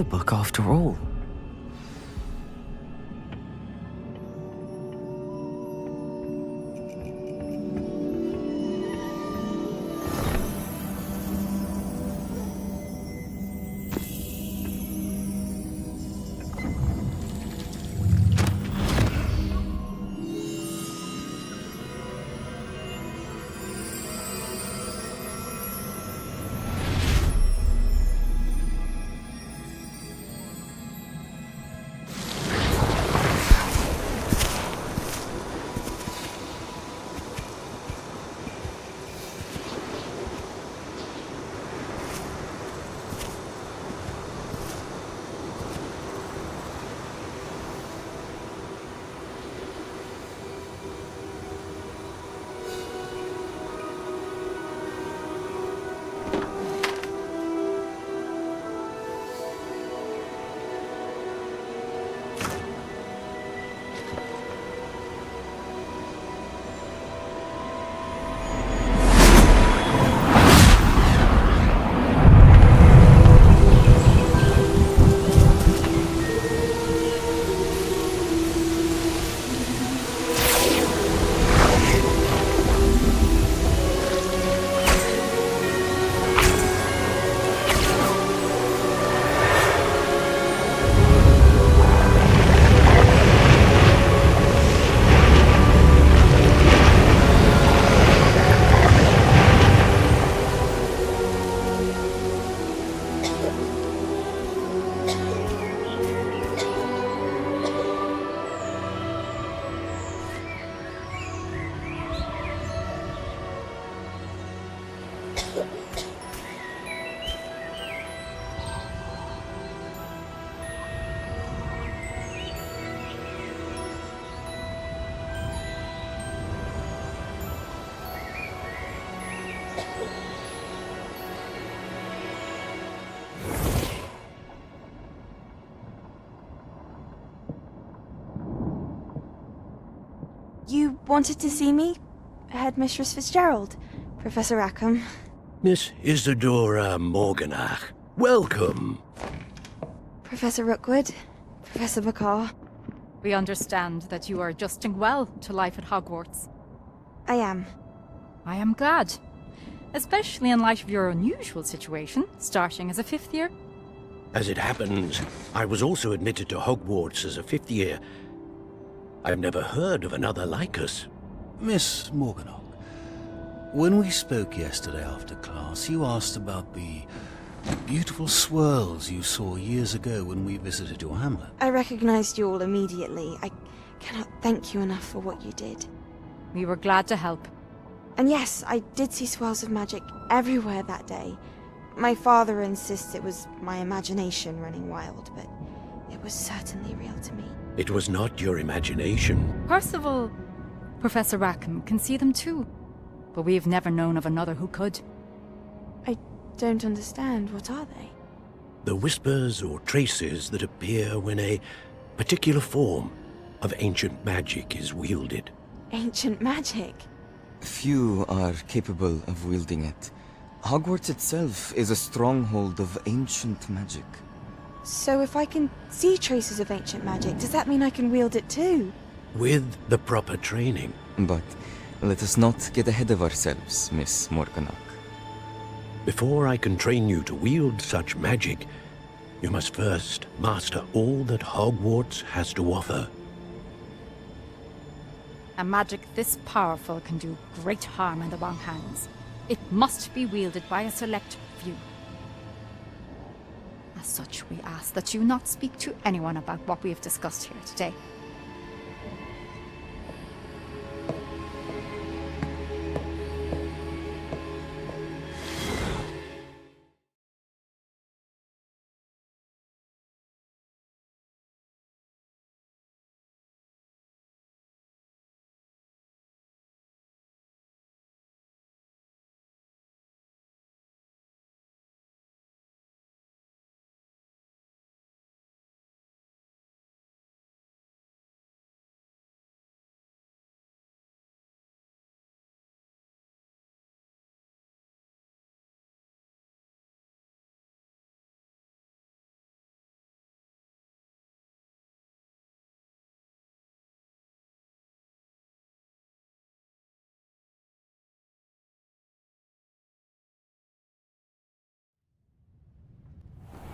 is a book after all. You wanted to see me? Headmistress Fitzgerald? Professor Rackham? Miss Isadora Morganach, welcome. Professor Rookwood? Professor McCaw? We understand that you are adjusting well to life at Hogwarts. I am. I am glad. Especially in light of your unusual situation, starting as a 5th year. As it happens, I was also admitted to Hogwarts as a 5th year. I've never heard of another like us. Miss Morganach, when we spoke yesterday after class, you asked about the beautiful swirls you saw years ago when we visited your hamlet. I recognized you all immediately. I cannot thank you enough for what you did. We were glad to help. And yes, I did see swirls of magic everywhere that day. My father insists it was my imagination running wild, but it was certainly real to me. It was not your imagination. Percival, Professor Rackham can see them too. But we've never known of another who could. I don't understand. What are they? The whispers or traces that appear when a particular form of ancient magic is wielded. Ancient magic? Few are capable of wielding it. Hogwarts itself is a stronghold of ancient magic. So if I can see traces of ancient magic, does that mean I can wield it too? With the proper training. But let us not get ahead of ourselves, Miss Morganach. Before I can train you to wield such magic, you must first master all that Hogwarts has to offer. A magic this powerful can do great harm in the wrong hands. It must be wielded by a select few. As such, we ask that you not speak to anyone about what we have discussed here today.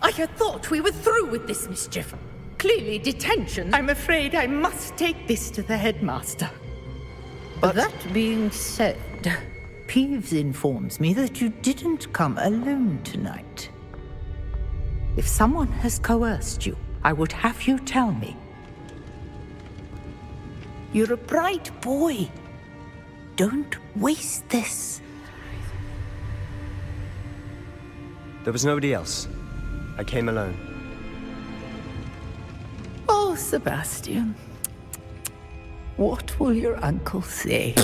I had thought we were through with this mischief. Clearly detention. I'm afraid I must take this to the headmaster. But that being said, Peeves informs me that you didn't come alone tonight. If someone has coerced you, I would have you tell me. You're a bright boy. Don't waste this. There was nobody else. I came alone. Oh, Sebastian. What will your uncle say?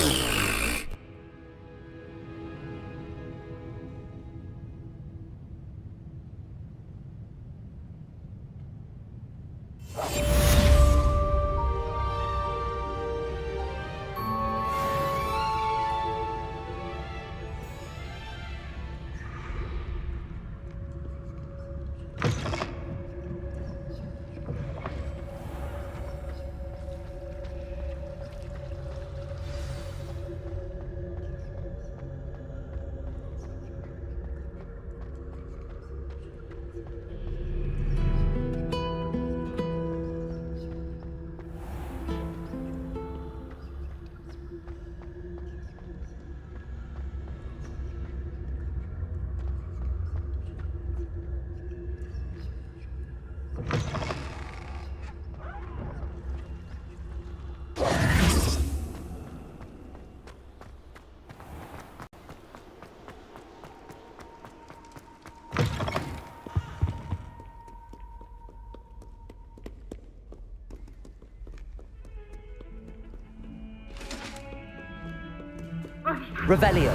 Revelio.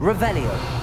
Revelio.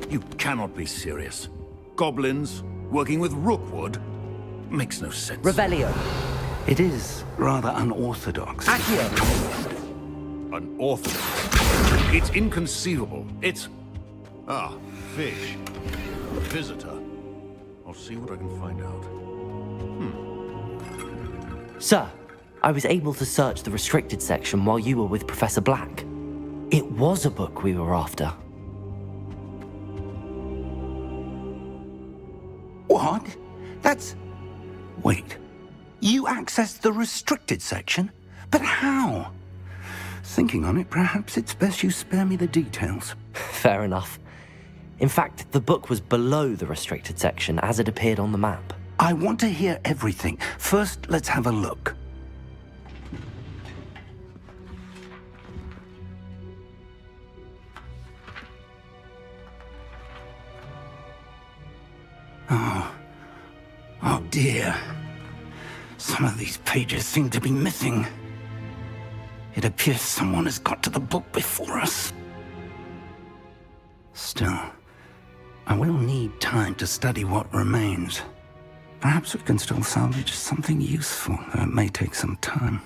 You cannot be serious. Goblins working with Rookwood makes no sense. Revelio. It is rather unorthodox. Accio. Unorthodox? It's inconceivable. It's... Ah, fish. Visitor. I'll see what I can find out. Sir, I was able to search the restricted section while you were with Professor Black. It was a book we were after. What? That's... Wait. You accessed the restricted section? But how? Thinking on it, perhaps it's best you spare me the details. Fair enough. In fact, the book was below the restricted section as it appeared on the map. I want to hear everything. First, let's have a look. Oh dear. Some of these pages seem to be missing. It appears someone has got to the book before us. Still, I will need time to study what remains. Perhaps we can still salvage something useful, though it may take some time.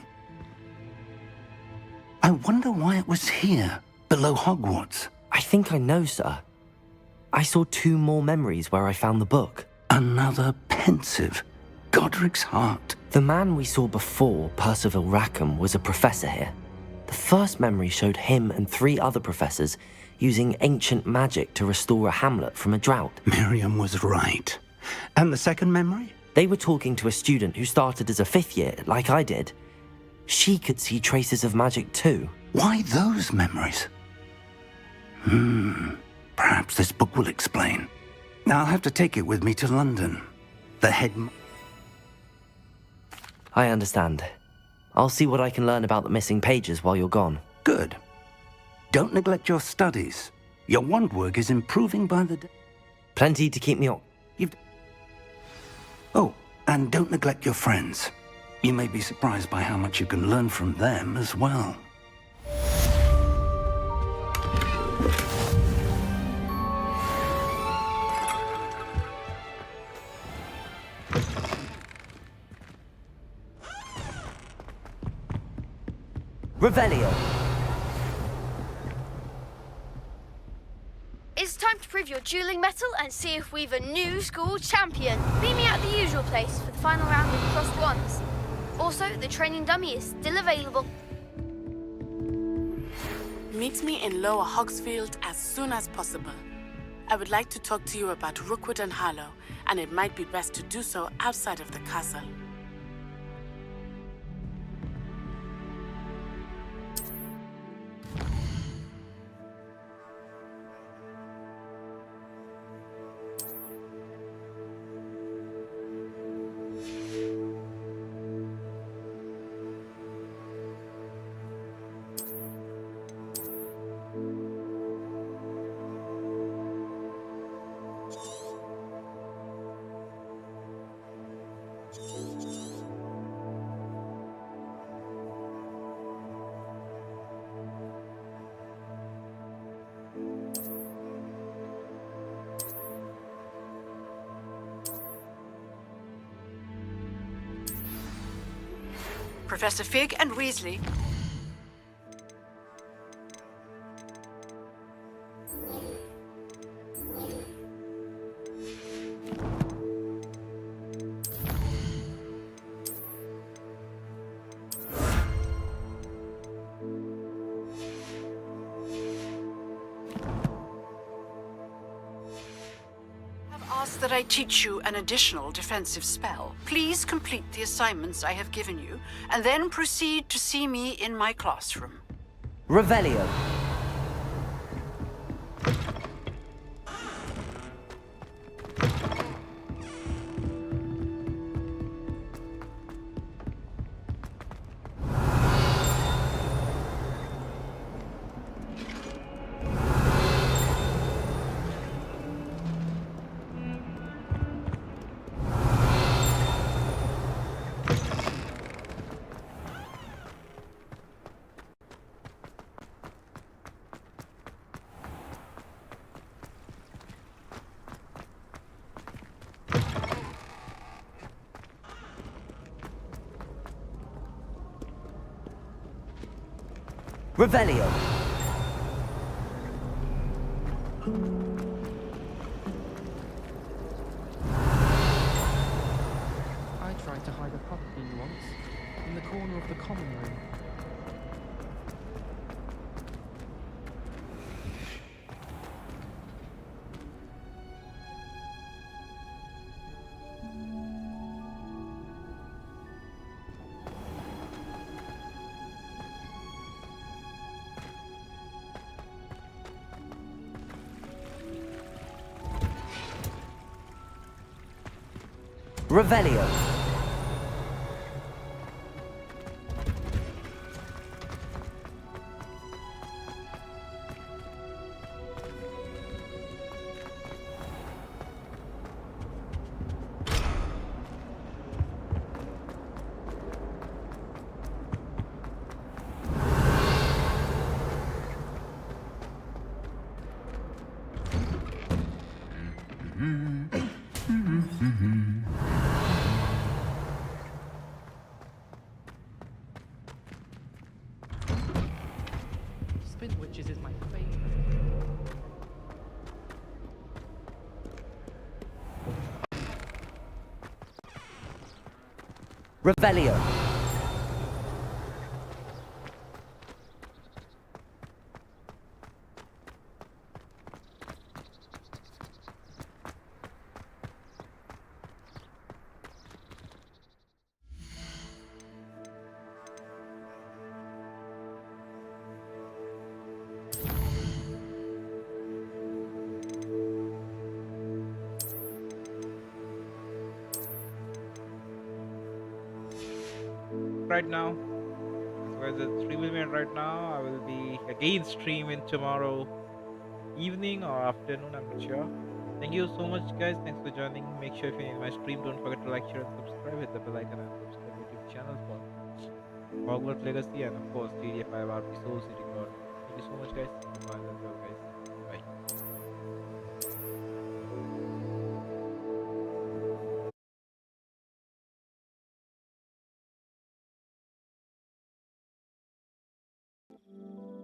I wonder why it was here, below Hogwarts. I think I know, sir. I saw 2 more memories where I found the book. Another pensive. Godric's heart. The man we saw before, Percival Rackham, was a professor here. The first memory showed him and 3 other professors using ancient magic to restore a hamlet from a drought. Miriam was right. And the second memory? They were talking to a student who started as a 5th year, like I did. She could see traces of magic too. Why those memories? Perhaps this book will explain. I'll have to take it with me to London. The head... I understand. I'll see what I can learn about the missing pages while you're gone. Good. Don't neglect your studies. Your wand work is improving by the day. Plenty to keep me on. Oh, and don't neglect your friends. You may be surprised by how much you can learn from them as well. Revelio. It's time to prove your dueling mettle and see if we've a new school champion. Meet me at the usual place for the final round of crossed wands. Also, the training dummy is still available. Meet me in Lower Hogsfield as soon as possible. I would like to talk to you about Rookwood and Harlow, and it might be best to do so outside of the castle. Professor Fig and Weasley. That I teach you an additional defensive spell. Please complete the assignments I have given you, and then proceed to see me in my classroom. Revelio. Revelio. I tried to hide a puppet once, in the corner of the common room. Revelio. Revelio. Right now, so as a stream event right now, I will be again streaming tomorrow evening or afternoon, I'm not sure. Thank you so much, guys. Thanks for joining. Make sure if you're in my stream, don't forget to like, share, and subscribe. Hit the bell icon and subscribe to YouTube channel for Hogwarts Legacy and of course GTA 5 RP Soul City God. Thank you so much, guys. Goodbye, that's all, guys. Bye.